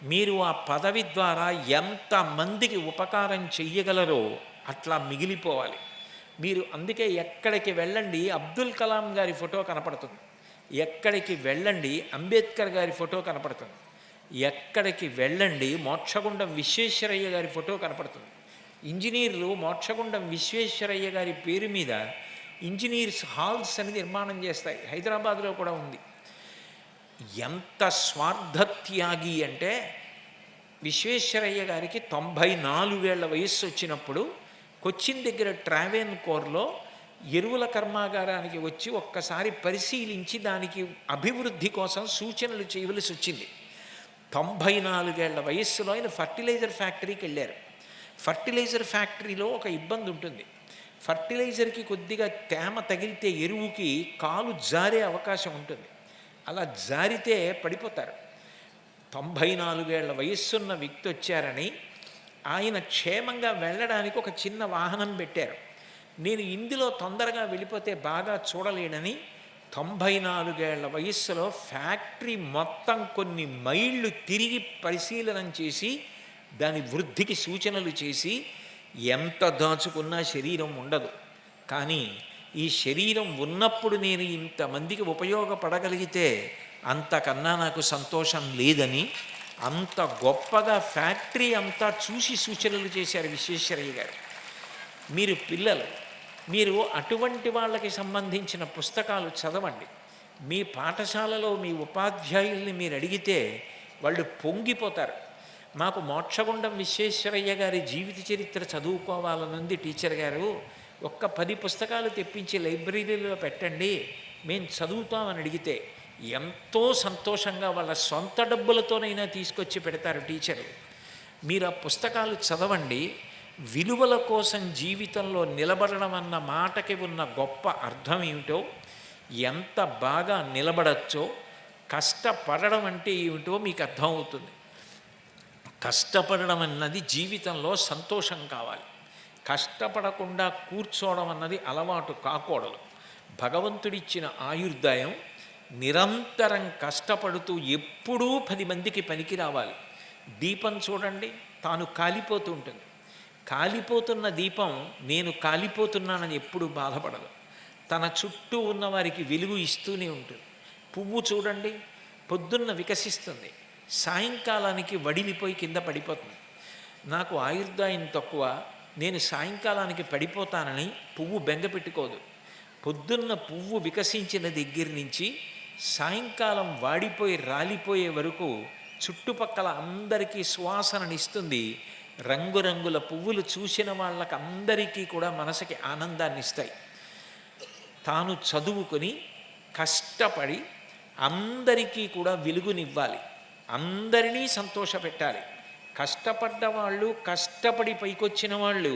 మీరు ఆ పదవి ద్వారా ఎంతమందికి ఉపకారం చెయ్యగలరో అట్లా మిగిలిపోవాలి మీరు. అందుకే ఎక్కడికి వెళ్ళండి అబ్దుల్ కలాం గారి ఫోటో కనపడుతుంది, ఎక్కడికి వెళ్ళండి అంబేద్కర్ గారి ఫోటో కనపడుతుంది, ఎక్కడికి వెళ్ళండి మోక్షగుండం విశ్వేశ్వరయ్య గారి ఫోటో కనపడుతుంది. ఇంజనీర్లు మోక్షగుండం విశ్వేశ్వరయ్య గారి పేరు మీద ఇంజనీర్స్ హాల్స్ అని నిర్మాణం చేస్తాయి, హైదరాబాద్లో కూడా ఉంది. ఎంత స్వార్థత్యాగి అంటే విశ్వేశ్వరయ్య గారికి 94 ఏళ్ల వయస్సు వచ్చినప్పుడు కొచ్చిన్ దగ్గర ట్రావెన్కోర్లో ఎరువుల కర్మాగారానికి వచ్చి ఒక్కసారి పరిశీలించి దానికి అభివృద్ధి కోసం సూచనలు చేయవలసి వచ్చింది. 94 ఏళ్ల వయస్సులో ఆయన ఫర్టిలైజర్ ఫ్యాక్టరీకి వెళ్ళారు. ఫర్టిలైజర్ ఫ్యాక్టరీలో ఒక ఇబ్బంది ఉంటుంది, ఫర్టిలైజర్కి కొద్దిగా తేమ తగిలితే ఎరువుకి కాలు జారే అవకాశం ఉంటుంది, అలా జారితే పడిపోతారు. 94 ఏళ్ల వయస్సున్న వ్యక్తి వచ్చారని ఆయన క్షేమంగా వెళ్ళడానికి ఒక చిన్న వాహనం పెట్టారు. నేను ఇందులో తొందరగా వెళ్ళిపోతే బాగా చూడలేనని 94 ఏళ్ల వయస్సులో ఫ్యాక్టరీ మొత్తం కొన్ని మైళ్ళు తిరిగి పరిశీలన చేసి దాని వృద్ధికి సూచనలు చేసి ఎంత దాచుకున్నా శరీరం ఉండదు. కానీ ఈ శరీరం ఉన్నప్పుడు నేను ఇంతమందికి ఉపయోగపడగలిగితే అంతకన్నా నాకు సంతోషం లేదని అంత గొప్పగా ఫ్యాక్టరీ అంతా చూసి సూచనలు చేశారు విశ్వేశ్వరయ్య గారు. మీరు పిల్లలు, మీరు అటువంటి వాళ్ళకి సంబంధించిన పుస్తకాలు చదవండి. మీ పాఠశాలలో మీ ఉపాధ్యాయుల్ని మీరు అడిగితే వాళ్ళు పొంగిపోతారు. మాకు మోక్షగుండం విశ్వేశ్వరయ్య గారి జీవిత చరిత్ర చదువుకోవాలనుంది టీచర్ గారు, ఒక్క 10 పుస్తకాలు తెప్పించి లైబ్రరీలో పెట్టండి, మేము చదువుతామని అడిగితే ఎంతో సంతోషంగా వాళ్ళ సొంత డబ్బులతోనైనా తీసుకొచ్చి పెడతారు టీచరు. మీరు ఆ పుస్తకాలు చదవండి. విలువల కోసం జీవితంలో నిలబడడం అన్న మాటకి ఉన్న గొప్ప అర్థం ఏమిటో, ఎంత బాగా నిలబడచ్చో, కష్టపడడం అంటే ఏమిటో మీకు అర్థమవుతుంది. కష్టపడడం అన్నది జీవితంలో సంతోషం కావాలి. కష్టపడకుండా కూర్చోవడం అన్నది అలవాటు కాకూడదు. భగవంతుడిచ్చిన ఆయుర్దాయం నిరంతరం కష్టపడుతూ ఎప్పుడూ 10 మందికి పనికి రావాలి. దీపం చూడండి, తాను కాలిపోతూ ఉంటుంది. కాలిపోతున్న దీపం నేను కాలిపోతున్నానని ఎప్పుడు బాధపడదు. తన చుట్టూ ఉన్న వారికి వెలుగు ఇస్తూనే ఉంటుంది. పువ్వు చూడండి, పొద్దున్న వికసిస్తుంది, సాయంకాలానికి వడిలిపోయి కింద పడిపోతుంది. నాకు ఆయుర్దాయం తక్కువ, నేను సాయంకాలానికి పడిపోతానని పువ్వు బెంగ పెట్టుకోదు. పొద్దున్న పువ్వు వికసించిన దగ్గర నుంచి సాయంకాలం వాడిపోయి రాలిపోయే వరకు చుట్టుపక్కల అందరికీ సువాసననిస్తుంది. రంగురంగుల పువ్వులు చూసిన వాళ్ళకి అందరికీ కూడా మనసుకి ఆనందాన్ని ఇస్తాయి. తాను చదువుకొని కష్టపడి అందరికీ కూడా వెలుగునివ్వాలి, అందరినీ సంతోషపెట్టాలి. కష్టపడ్డ వాళ్ళు, కష్టపడి పైకొచ్చిన వాళ్ళు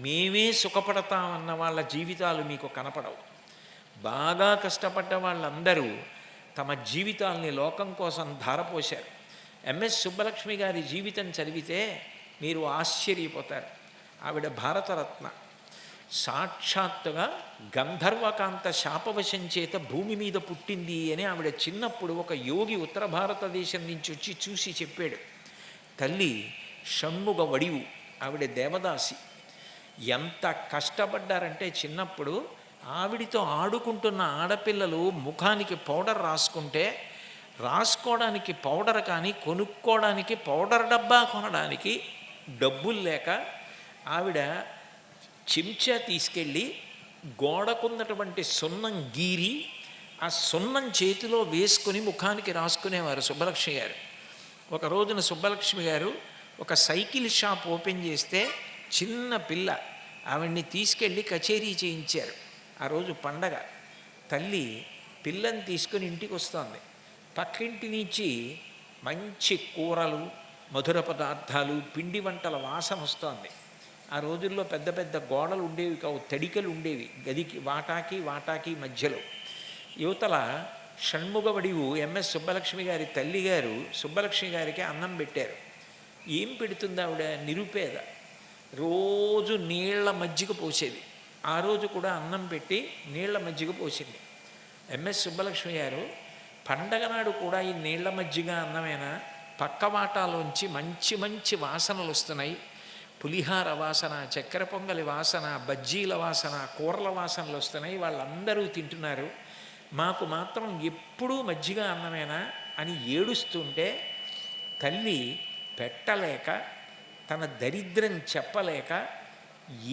మేమే సుఖపడతామన్న వాళ్ళ జీవితాలు మీకు కనపడవు. బాగా కష్టపడ్డ వాళ్ళందరూ తమ జీవితాల్ని లోకం కోసం ధారపోశారు. ఎంఎస్ సుబ్బలక్ష్మి గారి జీవితం చదివితే మీరు ఆశ్చర్యపోతారు. ఆవిడ భారతరత్న. సాక్షాత్తుగా గంధర్వకాంత శాపవశం చేత భూమి మీద పుట్టింది అని ఆవిడ చిన్నప్పుడు ఒక యోగి ఉత్తర భారతదేశం నుంచి వచ్చి చూసి చెప్పాడు. తల్లి షణ్ముగ వడివు, ఆవిడ దేవదాసి. ఎంత కష్టపడ్డారంటే చిన్నప్పుడు ఆవిడితో ఆడుకుంటున్న ఆడపిల్లలు ముఖానికి పౌడర్ రాసుకోవడానికి పౌడర్ కానీ కొనుక్కోవడానికి పౌడర్ డబ్బా కొనడానికి డబ్బులు లేక ఆవిడ చెంచా తీసుకెళ్ళి గోడకున్నటువంటి సున్నం గీరి ఆ సున్నం చేతిలో వేసుకొని ముఖానికి రాసుకునేవారు సుబ్బలక్ష్మి గారు. ఒక రోజున సుబ్బలక్ష్మి గారు ఒక సైకిల్ షాప్ ఓపెన్ చేస్తే చిన్న పిల్ల ఆవిడ్ని తీసుకెళ్ళి కచేరీ చేయించారు. ఆ రోజు పండగ. తల్లి పిల్లని తీసుకుని ఇంటికి వస్తోంది. పక్కింటి నుంచి మంచి కూరలు, మధుర పదార్థాలు, పిండి వంటల వాసన వస్తోంది. ఆ రోజుల్లో పెద్ద పెద్ద గోడలు ఉండేవి కావు, తడికలు ఉండేవి గదికి వాటాకి మధ్యలో. యువతల షణ్ముగవడివు ఎంఎస్ సుబ్బలక్ష్మి గారి తల్లిగారు సుబ్బలక్ష్మి గారికి అన్నం పెట్టారు. ఏం పెడుతుంది ఆవిడ? నిరుపేద. రోజు నీళ్ల మజ్జిగ పోసేది. ఆ రోజు కూడా అన్నం పెట్టి నీళ్ల మజ్జిగ పోసింది. ఎంఎస్ సుబ్బలక్ష్మి గారు పండగ నాడు కూడా ఈ నీళ్ల మజ్జిగ అన్నమేనా, పక్క వాటాలోంచి మంచి మంచి వాసనలు వస్తున్నాయి. పులిహార వాసన, చక్కెర పొంగలి వాసన, బజ్జీల వాసన, కూరల వాసనలు వస్తున్నాయి. వాళ్ళందరూ తింటున్నారు, మాకు మాత్రం ఎప్పుడూ మజ్జిగ అన్నమేనా అని ఏడుస్తుంటే తల్లి పెట్టలేక, తన దరిద్రం చెప్పలేక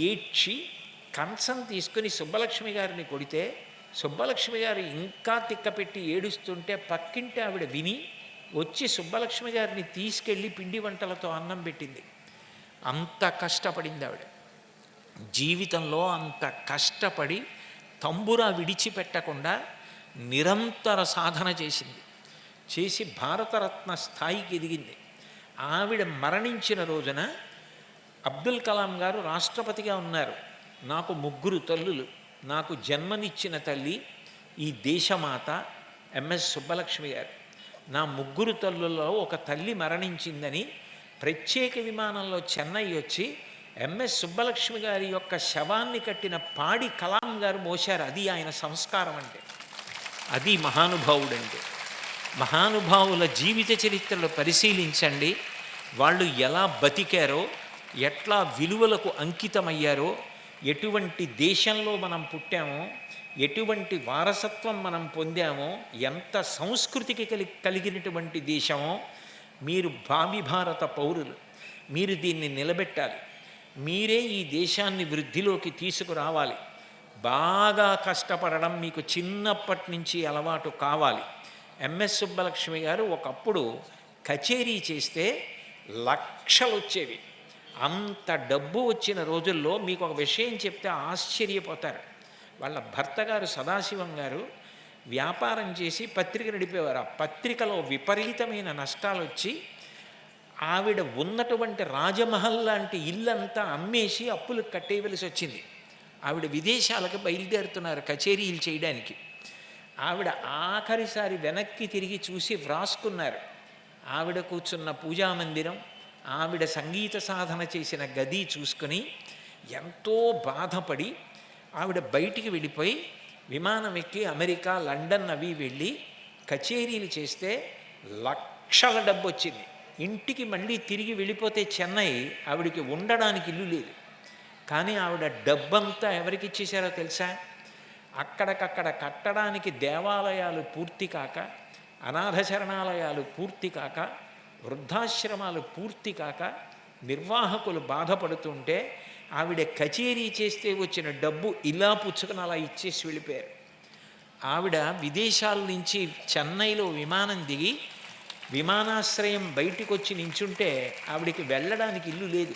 ఏడ్చి కంచం తీసుకుని సుబ్బలక్ష్మి గారిని కొడితే సుబ్బలక్ష్మి గారు ఇంకా తిక్కపెట్టి ఏడుస్తుంటే పక్కింటి ఆవిడ విని వచ్చి సుబ్బలక్ష్మి గారిని తీసుకెళ్ళి పిండి వంటలతో అన్నం పెట్టింది. అంత కష్టపడింది ఆవిడ. జీవితంలో అంత కష్టపడి తంబురా విడిచిపెట్టకుండా నిరంతర సాధన చేసి భారతరత్న స్థాయికి ఎదిగింది. ఆవిడ మరణించిన రోజున అబ్దుల్ కలాం గారు రాష్ట్రపతిగా ఉన్నారు. నాకు 3 తల్లులు, నాకు జన్మనిచ్చిన తల్లి ఈ దేశమాత ఎంఎస్ సుబ్బలక్ష్మి గారు. నా 3 తల్లుల్లో ఒక తల్లి మరణించిందని ప్రత్యేక విమానంలో చెన్నై వచ్చి ఎంఎస్ సుబ్బలక్ష్మి గారి యొక్క శవాన్ని కట్టిన పాడి కలాం గారు మోశారు. అది ఆయన సంస్కారం అంటే, అది మహానుభావుడంటే. మహానుభావుల జీవిత చరిత్రలు పరిశీలించండి. వాళ్ళు ఎలా బతికారో ఎట్లా విలువలకు అంకితమయ్యారో, ఎటువంటి దేశంలో మనం పుట్టామో, ఎటువంటి వారసత్వం మనం పొందామో, ఎంత సంస్కృతికి కలిగినటువంటి దేశమో, మీరు భావి భారత పౌరులు, మీరు దీన్ని నిలబెట్టాలి, మీరే ఈ దేశాన్ని వృద్ధిలోకి తీసుకురావాలి, బాగా కష్టపడడం మీకు చిన్నప్పటి నుంచి అలవాటు కావాలి. ఎంఎస్ సుబ్బలక్ష్మి గారు ఒకప్పుడు కచేరీ చేస్తే లక్షలు వచ్చేవి. అంత డబ్బు వచ్చిన రోజుల్లో మీకు ఒక విషయం చెప్తే ఆశ్చర్యపోతారు. వాళ్ళ భర్త గారు సదాశివం గారు వ్యాపారం చేసి పత్రిక నడిపేవారు. ఆ పత్రికలో విపరీతమైన నష్టాలు వచ్చి ఆవిడ ఉన్నటువంటి రాజమహల్ లాంటి ఇల్లంతా అమ్మేసి అప్పులు కట్టేయవలసి వచ్చింది. ఆవిడ విదేశాలకు బయలుదేరుతున్నారు కచేరీలు చేయడానికి. ఆవిడ ఆఖరిసారి వెనక్కి తిరిగి చూసి వ్రాసుకున్నారు. ఆవిడ కూర్చున్న పూజామందిరం, ఆవిడ సంగీత సాధన చేసిన గది చూసుకొని ఎంతో బాధపడి ఆవిడ బయటికి వెళ్ళిపోయి విమానం ఎక్కి అమెరికా, లండన్ అవి వెళ్ళి కచేరీలు చేస్తే లక్షల డబ్బు వచ్చింది. ఇంటికి మళ్ళీ తిరిగి వెళ్ళిపోతే చెన్నై, ఆవిడికి ఉండడానికి ఇల్లు లేదు. కానీ ఆవిడ డబ్బంతా ఎవరికి ఇచ్చేశారో తెలుసా? అక్కడికక్కడ కట్టడానికి దేవాలయాలు పూర్తి కాక, అనాథ శరణాలయాలు పూర్తి కాక, వృద్ధాశ్రమాలు పూర్తి కాక నిర్వాహకులు బాధపడుతుంటే ఆవిడ కచేరీ చేస్తే వచ్చిన డబ్బు ఇలా పుచ్చుకొని అలా ఇచ్చేసి వెళ్ళిపోయారు. ఆవిడ విదేశాల నుంచి చెన్నైలో విమానం దిగి విమానాశ్రయం బయటికి వచ్చి నించుంటే ఆవిడికి వెళ్ళడానికి ఇల్లు లేదు.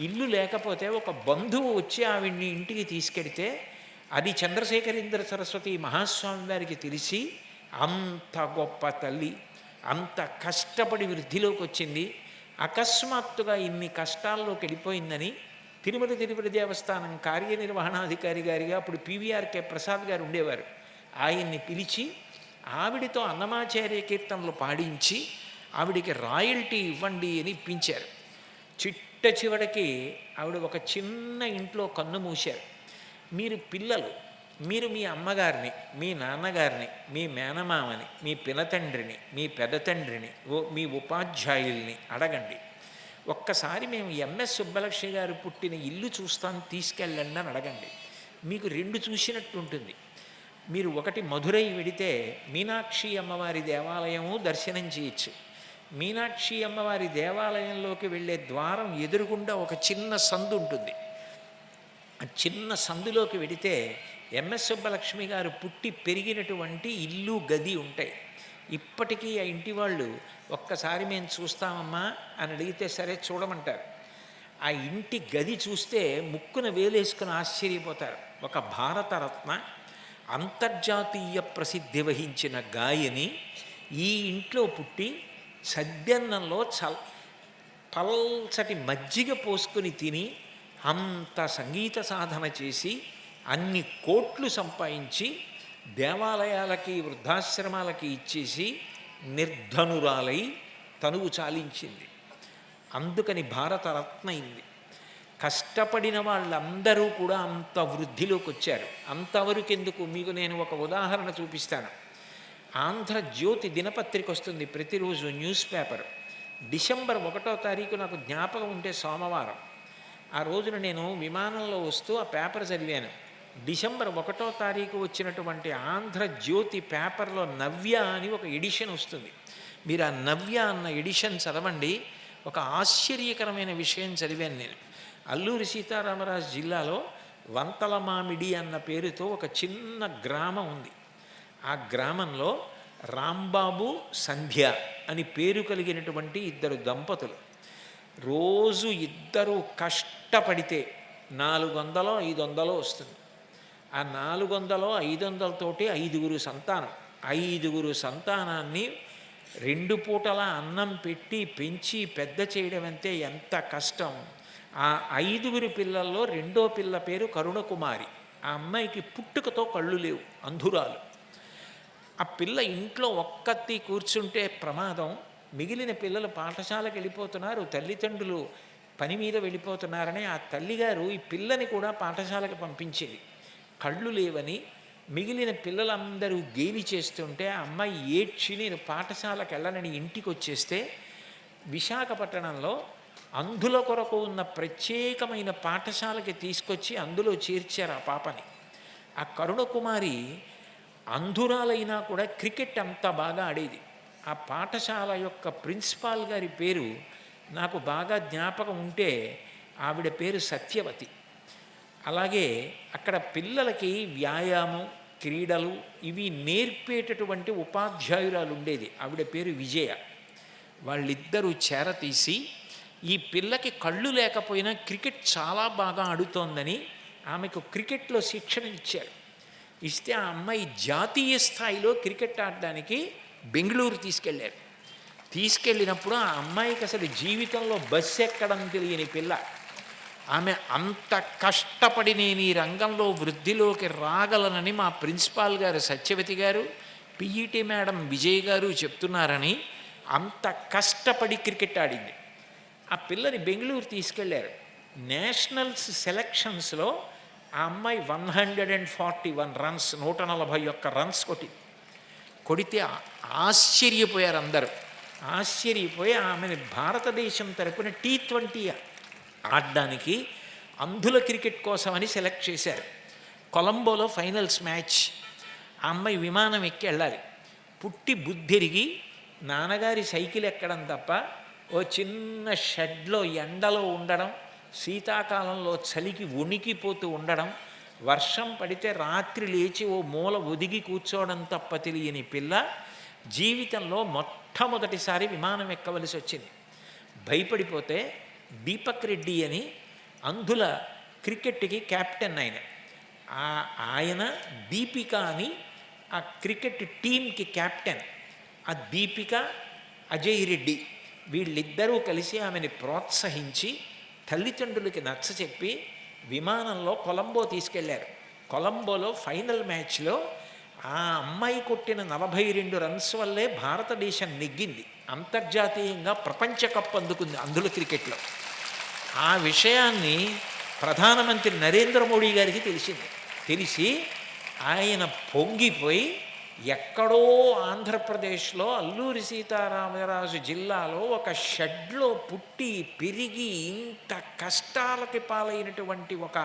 ఇల్లు లేకపోతే ఒక బంధువు వచ్చి ఆవిడ్ని ఇంటికి తీసుకెడితే అది చంద్రశేఖరేంద్ర సరస్వతి మహాస్వామి వారికి తెలిసి, అంత గొప్ప తల్లి అంత కష్టపడి వృద్ధిలోకి వచ్చింది, అకస్మాత్తుగా ఇన్ని కష్టాల్లోకి వెళ్ళిపోయిందని తిరుమల తిరుపతి దేవస్థానం కార్యనిర్వహణాధికారి గారిగా అప్పుడు పివిఆర్కే ప్రసాద్ గారు ఉండేవారు. ఆయన్ని పిలిచి ఆవిడితో అన్నమాచార్య కీర్తనలు పాడించి ఆవిడికి రాయల్టీ ఇవ్వండి అని ఇప్పించారు. చిట్ట చివరికి ఆవిడ ఒక చిన్న ఇంట్లో కన్ను మూశారు. మీరు పిల్లలు, మీరు మీ అమ్మగారిని, మీ నాన్నగారిని, మీ మేనమామని, మీ పినతండ్రిని, మీ పెదతండ్రిని, మీ ఉపాధ్యాయుల్ని అడగండి, ఒక్కసారి మేము ఎంఎస్ సుబ్బలక్ష్మి గారు పుట్టిన ఇల్లు చూస్తాను తీసుకెళ్ళండి అని అడగండి. మీకు రెండు చూసినట్టు ఉంటుంది. మీరు ఒకటి మధురై వెడితే మీనాక్షి అమ్మవారి దేవాలయము దర్శనం చేయొచ్చు. మీనాక్షి అమ్మవారి దేవాలయంలోకి వెళ్ళే ద్వారం ఎదురుగుండా ఒక చిన్న సందు ఉంటుంది. ఆ చిన్న సందులోకి వెడితే ఎంఎస్ సుబ్బలక్ష్మి గారు పుట్టి పెరిగినటువంటి ఇల్లు, గది ఉంటాయి. ఇప్పటికీ ఆ ఇంటి వాళ్ళు ఒక్కసారి మేము చూస్తామమ్మా అని అడిగితే సరే చూడమంటారు. ఆ ఇంటి గది చూస్తే ముక్కున వేలేసుకుని ఆశ్చర్యపోతారు. ఒక భారతరత్న, అంతర్జాతీయ ప్రసిద్ధి వహించిన గాయని ఈ ఇంట్లో పుట్టి సద్యన్నంలో పల్చటి మజ్జిగ పోసుకొని తిని అంత సంగీత సాధన చేసి అన్ని కోట్లు సంపాదించి దేవాలయాలకి, వృద్ధాశ్రమాలకి ఇచ్చేసి నిర్ధనురాలై తనువు చాలించింది. అందుకని భారతరత్న అయింది. కష్టపడిన వాళ్ళందరూ కూడా అంత వృద్ధిలోకి వచ్చారు. అంతవరకు ఎందుకు, మీకు నేను ఒక ఉదాహరణ చూపిస్తాను. ఆంధ్రజ్యోతి దినపత్రిక వస్తుంది ప్రతిరోజు, న్యూస్ పేపర్. డిసెంబర్ 1వ తారీఖు నాకు జ్ఞాపకం ఉంటే సోమవారం. ఆ రోజున నేను విమానంలో వస్తూ ఆ పేపర్ చదివాను. డిసెంబర్ 1వ తారీఖు వచ్చినటువంటి ఆంధ్రజ్యోతి పేపర్లో నవ్య అని ఒక ఎడిషన్ వస్తుంది. మీరు ఆ నవ్య అన్న ఎడిషన్ చదవండి. ఒక ఆశ్చర్యకరమైన విషయం చదివాను నేను. అల్లూరి సీతారామరాజు జిల్లాలో వంతలమామిడి అన్న పేరుతో ఒక చిన్న గ్రామం ఉంది. ఆ గ్రామంలో రాంబాబు, సంధ్య అని పేరు కలిగినటువంటి ఇద్దరు దంపతులు. రోజు ఇద్దరు కష్టపడితే 400-500 వస్తుంది. ఆ 400-500తోటి 5గురు సంతానం. 5గురు సంతానాన్ని 2 పూటల అన్నం పెట్టి పెంచి పెద్ద చేయడం అంటే ఎంత కష్టం. ఆ 5గురు పిల్లల్లో 2వ పిల్ల పేరు కరుణకుమారి. ఆ అమ్మాయికి పుట్టుకతో కళ్ళు లేవు, అంధురాలు. ఆ పిల్ల ఇంట్లో ఒక్కత్తి కూర్చుంటే ప్రమాదం. మిగిలిన పిల్లలు పాఠశాలకు వెళ్ళిపోతున్నారు, తల్లిదండ్రులు పని మీద వెళ్ళిపోతున్నారని ఆ తల్లిగారు ఈ పిల్లని కూడా పాఠశాలకు పంపించేది. కళ్ళు లేవని మిగిలిన పిల్లలందరూ గేలి చేస్తుంటే ఆ అమ్మాయి ఏడ్చి నేను పాఠశాలకు వెళ్ళనని ఇంటికి వచ్చేస్తే విశాఖపట్నంలో అంధుల కొరకు ఉన్న ప్రత్యేకమైన పాఠశాలకి తీసుకొచ్చి అందులో చేర్చారు ఆ పాపని. ఆ కరుణకుమారి అంధురాలైనా కూడా క్రికెట్ అంత బాగా ఆడేది. ఆ పాఠశాల యొక్క ప్రిన్సిపాల్ గారి పేరు నాకు బాగా జ్ఞాపకం ఉంటే ఆవిడ పేరు సత్యవతి. అలాగే అక్కడ పిల్లలకి వ్యాయామం, క్రీడలు ఇవి నేర్పేటటువంటి ఉపాధ్యాయురాలు ఉండేది, ఆవిడ పేరు విజయ. వాళ్ళిద్దరూ చేరతీసి ఈ పిల్లకి కళ్ళు లేకపోయినా క్రికెట్ చాలా బాగా ఆడుతోందని ఆమెకు క్రికెట్లో శిక్షణ ఇచ్చారు. ఇస్తే ఆ అమ్మాయి జాతీయ స్థాయిలో క్రికెట్ ఆడడానికి బెంగళూరు తీసుకెళ్ళారు. తీసుకెళ్ళినప్పుడు ఆ అమ్మాయికి అసలు జీవితంలో బస్సు ఎక్కడం తెలియని పిల్ల. ఆమె అంత కష్టపడి నేను ఈ రంగంలో వృద్ధిలోకి రాగలనని మా ప్రిన్సిపాల్ గారు సత్యవతి గారు, పిఈటి మేడం విజయ్ గారు చెప్తున్నారని అంత కష్టపడి క్రికెట్ ఆడింది. ఆ పిల్లని బెంగళూరు తీసుకెళ్ళారు. నేషనల్స్ సెలక్షన్స్లో ఆ అమ్మాయి 141 రన్స్, 141 రన్స్ కొడితే ఆశ్చర్యపోయారు అందరూ. ఆశ్చర్యపోయి ఆమెను భారతదేశం తరపున T20 ఆడడానికి అంధుల క్రికెట్ కోసమని సెలెక్ట్ చేశారు. కొలంబోలో ఫైనల్స్ మ్యాచ్. ఆ అమ్మాయి విమానం ఎక్కి వెళ్ళాలి. పుట్టి బుద్ధిరిగి నాన్నగారి సైకిల్ ఎక్కడం తప్ప ఓ చిన్న షెడ్లో ఎండలో ఉండడం, శీతాకాలంలో చలికి వణికిపోతూ ఉండడం, వర్షం పడితే రాత్రి లేచి ఓ మూల ఒదిగి కూర్చోవడం తప్ప తెలియని పిల్ల జీవితంలో మొట్టమొదటిసారి విమానం ఎక్కవలసి వచ్చింది. భయపడిపోతే దీపక్ రెడ్డి అని అంధుల క్రికెట్కి కెప్టెన్ ఆయన దీపిక అని ఆ క్రికెట్ టీంకి కెప్టెన్. ఆ దీపిక, అజయ్ రెడ్డి వీళ్ళిద్దరూ కలిసి ఆమెని ప్రోత్సహించి తల్లిదండ్రులకి నచ్చచెప్పి విమానంలో కొలంబో తీసుకెళ్లారు. కొలంబోలో ఫైనల్ మ్యాచ్లో ఆ అమ్మాయి కొట్టిన 42 రన్స్ వల్లే భారతదేశం నెగ్గింది. అంతర్జాతీయంగా ప్రపంచ కప్ అందుకుంది అంధుల క్రికెట్లో. ఆ విషయాన్ని ప్రధానమంత్రి నరేంద్ర మోడీ గారికి తెలిసి ఆయన పొంగిపోయి ఎక్కడో ఆంధ్రప్రదేశ్లో అల్లూరి సీతారామరాజు జిల్లాలో ఒక షెడ్లో పుట్టి పెరిగి ఇంత కష్టాలకి పాలైనటువంటి ఒక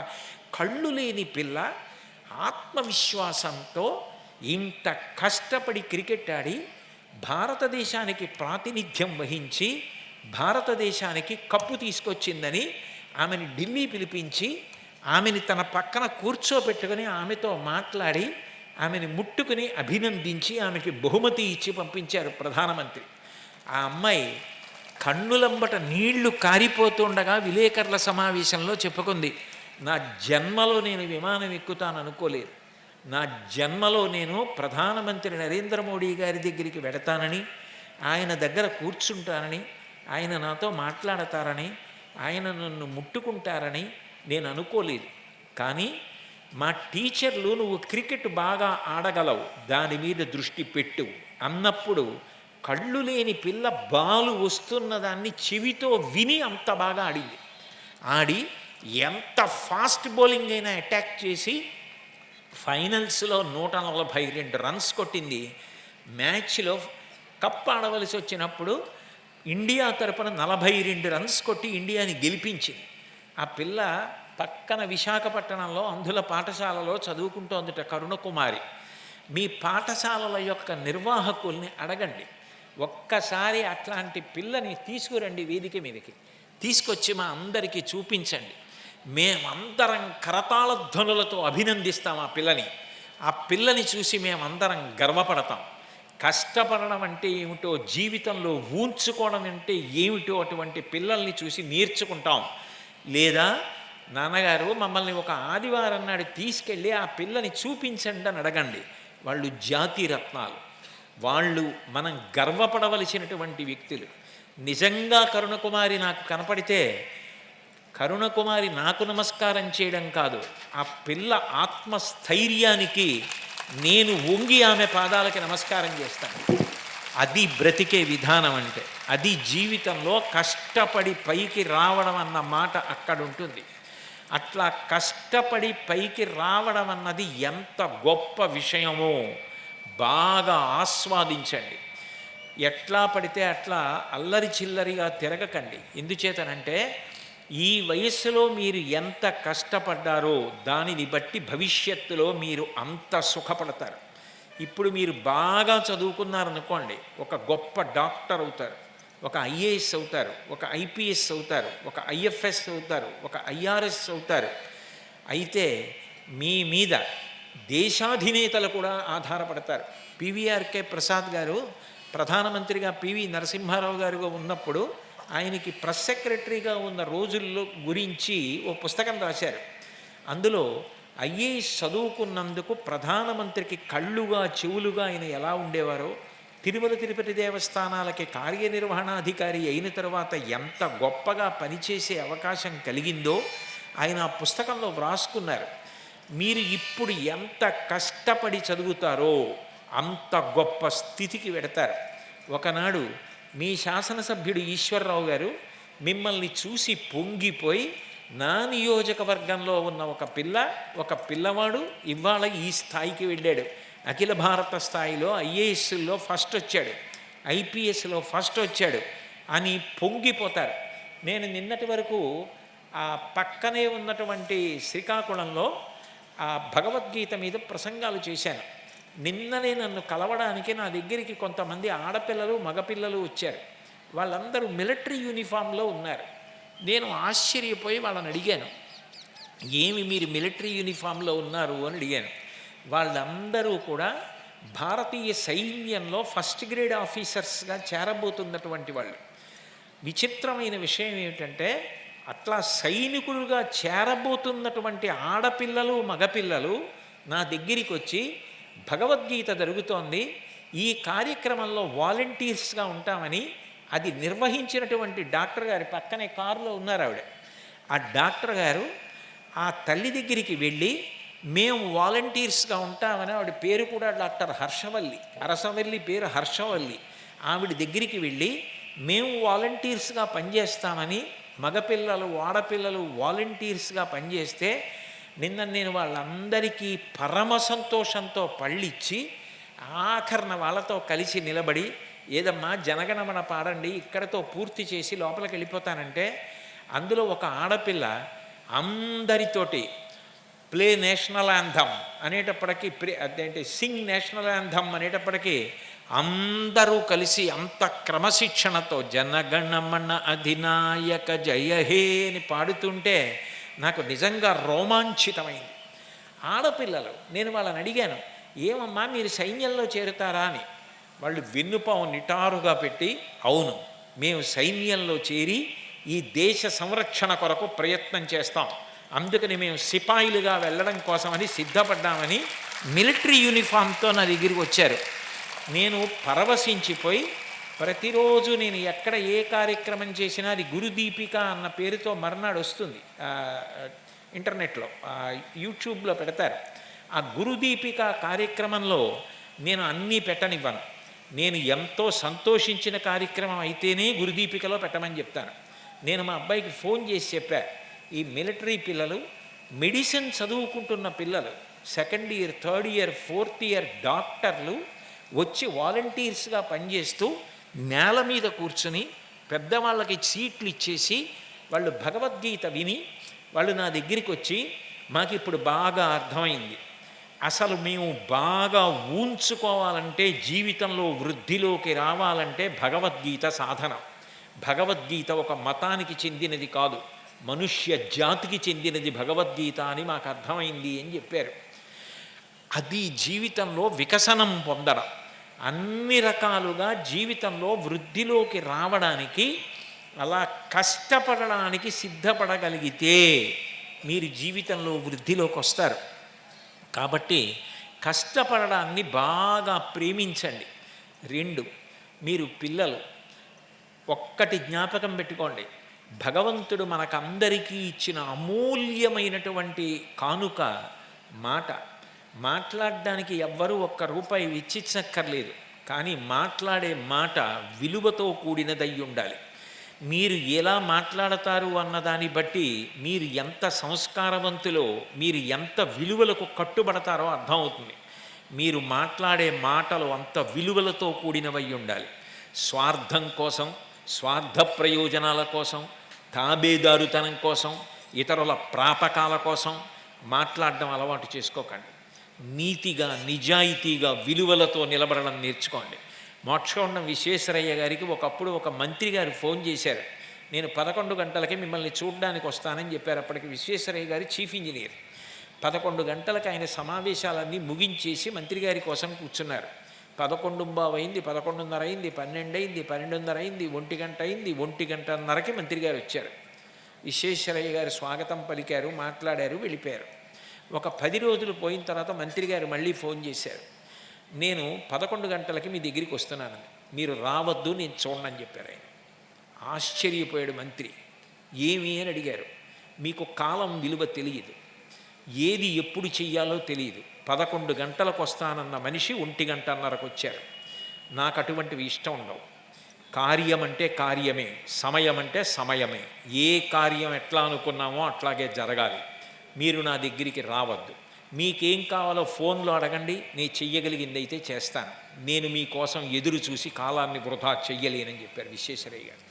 కళ్ళు లేని పిల్ల ఆత్మవిశ్వాసంతో ఇంత కష్టపడి క్రికెట్ ఆడి భారతదేశానికి ప్రాతినిధ్యం వహించి భారతదేశానికి కప్పు తీసుకొచ్చిందని ఆమెని ఢిల్లీ పిలిపించి ఆమెని తన పక్కన కూర్చోబెట్టుకుని ఆమెతో మాట్లాడి ఆమెను ముట్టుకుని అభినందించి ఆమెకి బహుమతి ఇచ్చి పంపించారు ప్రధానమంత్రి. ఆ అమ్మాయి కన్నులంబట నీళ్లు కారిపోతుండగా విలేకరుల సమావేశంలో చెప్పుకుంది, నా జన్మలో నేను విమానం ఎక్కుతాను అనుకోలేదు, నా జన్మలో నేను ప్రధానమంత్రి నరేంద్ర మోడీ గారి దగ్గరికి వెడతానని, ఆయన దగ్గర కూర్చుంటానని, ఆయన నాతో మాట్లాడతారని, ఆయన నన్ను ముట్టుకుంటారని నేను అనుకోలేదు. కానీ మా టీచర్లు నువ్వు క్రికెట్ బాగా ఆడగలవు, దాని మీద దృష్టి పెట్టు అన్నప్పుడు కళ్ళు లేని పిల్ల బాలు వస్తున్న దాన్ని చెవితో విని అంత బాగా ఆడింది. ఆడి ఎంత ఫాస్ట్ బౌలింగ్ అయినా అటాక్ చేసి ఫైనల్స్లో 142 రన్స్ కొట్టింది. మ్యాచ్లో కప్ ఆడవలసి వచ్చినప్పుడు ఇండియా తరపున 42 రన్స్ కొట్టి ఇండియాని గెలిపించింది. ఆ పిల్ల పక్కన విశాఖపట్నంలో అంధుల పాఠశాలలో చదువుకుంటోందిట కరుణకుమారి. మీ పాఠశాలల యొక్క నిర్వాహకుల్ని అడగండి, ఒక్కసారి అట్లాంటి పిల్లని తీసుకురండి, వేదిక మీదకి తీసుకొచ్చి మా అందరికీ చూపించండి. మేమందరం కరతాళధ్వనులతో అభినందిస్తాం ఆ పిల్లని. ఆ పిల్లని చూసి మేమందరం గర్వపడతాం. కష్టపడడం అంటే ఏమిటో, జీవితంలో ఊంచుకోవడం అంటే ఏమిటో అటువంటి పిల్లల్ని చూసి నేర్చుకుంటాం. లేదా నాన్నగారు మమ్మల్ని ఒక ఆదివారం నాడు తీసుకెళ్ళి ఆ పిల్లని చూపించండి అని అడగండి. వాళ్ళు జాతి రత్నాలు, వాళ్ళు మనం గర్వపడవలసినటువంటి వ్యక్తులు. నిజంగా కరుణకుమారి నాకు కనపడితే కరుణకుమారి నాకు నమస్కారం చేయడం కాదు, ఆ పిల్ల ఆత్మస్థైర్యానికి నేను వంగి ఆమె పాదాలకి నమస్కారం చేస్తాను. అది బ్రతికే విధానం అంటే, అది జీవితంలో కష్టపడి పైకి రావడం అన్న మాట అక్కడ ఉంటుంది. అట్లా కష్టపడి పైకి రావడం అన్నది ఎంత గొప్ప విషయమో బాగా ఆస్వాదించండి. ఎట్లా పడితే అట్లా అల్లరి చిల్లరిగా తిరగకండి. ఎందుచేతనంటే ఈ వయస్సులో మీరు ఎంత కష్టపడ్డారో దానిని బట్టి భవిష్యత్తులో మీరు అంత సుఖపడతారు. ఇప్పుడు మీరు బాగా చదువుకున్నారనుకోండి, ఒక గొప్ప డాక్టర్ అవుతారు, ఒక ఐఏఎస్ అవుతారు, ఒక ఐపీఎస్ అవుతారు, ఒక ఐఎఫ్ఎస్ అవుతారు, ఒక ఐఆర్ఎస్ అవుతారు. అయితే మీ మీద దేశాధినేతలు కూడా ఆధారపడతారు. పివిఆర్కే ప్రసాద్ గారు ప్రధానమంత్రిగా పివి నరసింహారావు గారుగా ఉన్నప్పుడు ఆయనకి ప్రెస్ సెక్రటరీగా ఉన్న రోజుల్లో గురించి ఓ పుస్తకం రాశారు. అందులో ఐఏఎస్ చదువుకున్నందుకు ప్రధానమంత్రికి కళ్ళుగా చెవులుగా ఆయన ఎలా ఉండేవారో, తిరుమల తిరుపతి దేవస్థానాలకి కార్యనిర్వహణాధికారి అయిన తర్వాత ఎంత గొప్పగా పనిచేసే అవకాశం కలిగిందో ఆయన ఆ పుస్తకంలో వ్రాసుకున్నారు. మీరు ఇప్పుడు ఎంత కష్టపడి చదువుతారో అంత గొప్ప స్థితికి వెడతారు. ఒకనాడు మీ శాసనసభ్యుడు ఈశ్వర్రావు గారు మిమ్మల్ని చూసి పొంగిపోయి, నా నియోజకవర్గంలో ఉన్న ఒక పిల్లవాడు ఇవాళ ఈ స్థాయికి వెళ్ళాడు, అఖిల భారత స్థాయిలో ఐఏఎస్లో ఫస్ట్ వచ్చాడు, ఐపీఎస్లో ఫస్ట్ వచ్చాడు అని పొంగిపోతారు. నేను నిన్నటి వరకు ఆ పక్కనే ఉన్నటువంటి శ్రీకాకుళంలో ఆ భగవద్గీత మీద ప్రసంగాలు చేశాను. నిన్ననే నన్ను కలవడానికి నా దగ్గరికి కొంతమంది ఆడపిల్లలు మగపిల్లలు వచ్చారు. వాళ్ళందరూ మిలిటరీ యూనిఫామ్లో ఉన్నారు. నేను ఆశ్చర్యపోయి వాళ్ళని అడిగాను, ఏమి మీరు మిలిటరీ యూనిఫామ్లో ఉన్నారు అని అడిగాను. వాళ్ళందరూ కూడా భారతీయ సైన్యంలో ఫస్ట్ గ్రేడ్ ఆఫీసర్స్గా చేరబోతున్నటువంటి వాళ్ళు. విచిత్రమైన విషయం ఏమిటంటే, అట్లా సైనికులుగా చేరబోతున్నటువంటి ఆడపిల్లలు మగపిల్లలు నా దగ్గరికి వచ్చి, భగవద్గీత జరుగుతోంది, ఈ కార్యక్రమంలో వాలంటీర్స్గా ఉంటామని, అది నిర్వహించినటువంటి డాక్టర్ గారి పక్కనే కారులో ఉన్నారు ఆవిడ. ఆ డాక్టర్ గారు ఆ తల్లి దగ్గరికి వెళ్ళి, మేము వాలంటీర్స్గా ఉంటామని, ఆవిడ పేరు కూడా డాక్టర్ హర్షవల్లి, అరసవల్లి పేరు హర్షవల్లి, ఆవిడ దగ్గరికి వెళ్ళి మేము వాలంటీర్స్గా పనిచేస్తామని, మగపిల్లలు ఆడపిల్లలు వాలంటీర్స్గా పనిచేస్తే నిన్న నేను వాళ్ళందరికీ పరమ సంతోషంతో పళ్ళిచ్చి ఆఖరణ వాళ్ళతో కలిసి నిలబడి, ఏదమ్మా జనగణమన పాడండి, ఇక్కడతో పూర్తి చేసి లోపలికి వెళ్ళిపోతానంటే, అందులో ఒక ఆడపిల్ల అందరితోటి ప్లే నేషనల్ యాంథమ్ అనేటప్పటికీ అదేంటి సింగ్ నేషనల్ యాంథమ్ అనేటప్పటికీ అందరూ కలిసి అంత క్రమశిక్షణతో జనగణమన అధినాయక జయ హే అని పాడుతుంటే నాకు నిజంగా రోమాంచితమైంది. ఆడపిల్లలు, నేను వాళ్ళని అడిగాను, ఏమమ్మా మీరు సైన్యంలో చేరుతారా అని. వాళ్ళు వెన్నుపాము నిటారుగా పెట్టి, అవును మేము సైన్యంలో చేరి ఈ దేశ సంరక్షణ కొరకు ప్రయత్నం చేస్తాం, అందుకని మేము సిపాయిలుగా వెళ్ళడం కోసమని సిద్ధపడ్డామని మిలిటరీ యూనిఫామ్తో నా దగ్గరికి వచ్చారు. నేను పరవశించిపోయి, ప్రతిరోజు నేను ఎక్కడ ఏ కార్యక్రమం చేసినా అది గురుదీపిక అన్న పేరుతో మర్నాడు వస్తుంది, ఇంటర్నెట్లో యూట్యూబ్లో పెడతారు. ఆ గురుదీపిక కార్యక్రమంలో నేను అన్నీ పెట్టనివ్వను. నేను ఎంతో సంతోషించిన కార్యక్రమం అయితేనే గురుదీపికలో పెట్టమని చెప్తాను. నేను మా అబ్బాయికి ఫోన్ చేసి చెప్పా, ఈ మిలిటరీ పిల్లలు, మెడిసిన్ చదువుకుంటున్న పిల్లలు, second year, third year, fourth year డాక్టర్లు వచ్చి వాలంటీర్స్గా పనిచేస్తూ నేల మీద కూర్చుని పెద్దవాళ్ళకి సీట్లు ఇచ్చేసి వాళ్ళు భగవద్గీత విని వాళ్ళు నా దగ్గరికి వచ్చి, మాకు ఇప్పుడు బాగా అర్థమైంది, అసలు మేము బాగా ఊంచుకోవాలంటే, జీవితంలో వృద్ధిలోకి రావాలంటే భగవద్గీత సాధన. భగవద్గీత ఒక మతానికి చెందినది కాదు, మనుష్య జాతికి చెందినది భగవద్గీత అని మాకు అర్థమైంది అని చెప్పారు. అది జీవితంలో వికసనం పొందడం, అన్ని రకాలుగా జీవితంలో వృద్ధిలోకి రావడానికి, అలా కష్టపడడానికి సిద్ధపడగలిగితే మీరు జీవితంలో వృద్ధిలోకి వస్తారు. కాబట్టి కష్టపడడాన్ని బాగా ప్రేమించండి. 2, మీరు పిల్లలు ఒక్కటి జ్ఞాపకం పెట్టుకోండి, భగవంతుడు మనకందరికీ ఇచ్చిన అమూల్యమైనటువంటి కానుక మాట. మాట్లాడడానికి ఎవ్వరూ ₹1 వెచ్చించక్కర్లేదు, కానీ మాట్లాడే మాట విలువతో కూడినదై ఉండాలి. మీరు ఎలా మాట్లాడతారు అన్నదాన్ని బట్టి మీరు ఎంత సంస్కారవంతులో, మీరు ఎంత విలువలకు కట్టుబడతారో అర్థమవుతుంది. మీరు మాట్లాడే మాటలు అంత విలువలతో కూడినవై ఉండాలి. స్వార్థం కోసం, స్వార్థ ప్రయోజనాల కోసం, తాబేదారుతనం కోసం, ఇతరుల ప్రాపకాల కోసం మాట్లాడడం అలవాటు చేసుకోకండి. నీతిగా, నిజాయితీగా, విలువలతో నిలబడడం నేర్చుకోండి. మోక్షగుండం విశ్వేశ్వరయ్య గారికి ఒకప్పుడు ఒక మంత్రి గారు ఫోన్ చేశారు. నేను 11 గంటలకి మిమ్మల్ని చూడడానికి వస్తానని చెప్పారు. అప్పటికి విశ్వేశ్వరయ్య గారు చీఫ్ ఇంజనీర్. 11 గంటలకు ఆయన సమావేశాలన్నీ ముగించేసి మంత్రి గారి కోసం కూర్చున్నారు. 11:15 అయింది, 11:30 అయింది, 12 అయింది, 12:30 అయింది, 1 గంట అయింది, 1:30కి మంత్రి గారు వచ్చారు. విశ్వేశ్వరయ్య గారు స్వాగతం పలికారు, మాట్లాడారు, వెళ్ళిపోయారు. ఒక 10 రోజులు పోయిన తర్వాత మంత్రి గారు మళ్ళీ ఫోన్ చేశారు. నేను 11 గంటలకి మీ దగ్గరికి వస్తున్నానని, మీరు రావద్దు, నేను చూడనని చెప్పారు ఆయన. ఆశ్చర్యపోయాడు మంత్రి. ఏమి అని అడిగారు. మీకు కాలం విలువ తెలియదు, ఏది ఎప్పుడు చెయ్యాలో తెలియదు. 11 గంటలకు వస్తానన్న మనిషి 1:30కు వచ్చారు. నాకు అటువంటివి ఇష్టం ఉండవు. కార్యం అంటే కార్యమే, సమయం అంటే సమయమే. ఏ కార్యం ఎట్లా అనుకున్నామో అట్లాగే జరగాలి. మీరు నా దగ్గరికి రావద్దు. మీకేం కావాలో ఫోన్లో అడగండి, నేను చెయ్యగలిగింది అయితే చేస్తాను. నేను మీకోసం ఎదురు చూసి కాలాన్ని వృధా చెయ్యలేనని చెప్పారు విశ్వేశ్వరయ్య గారు.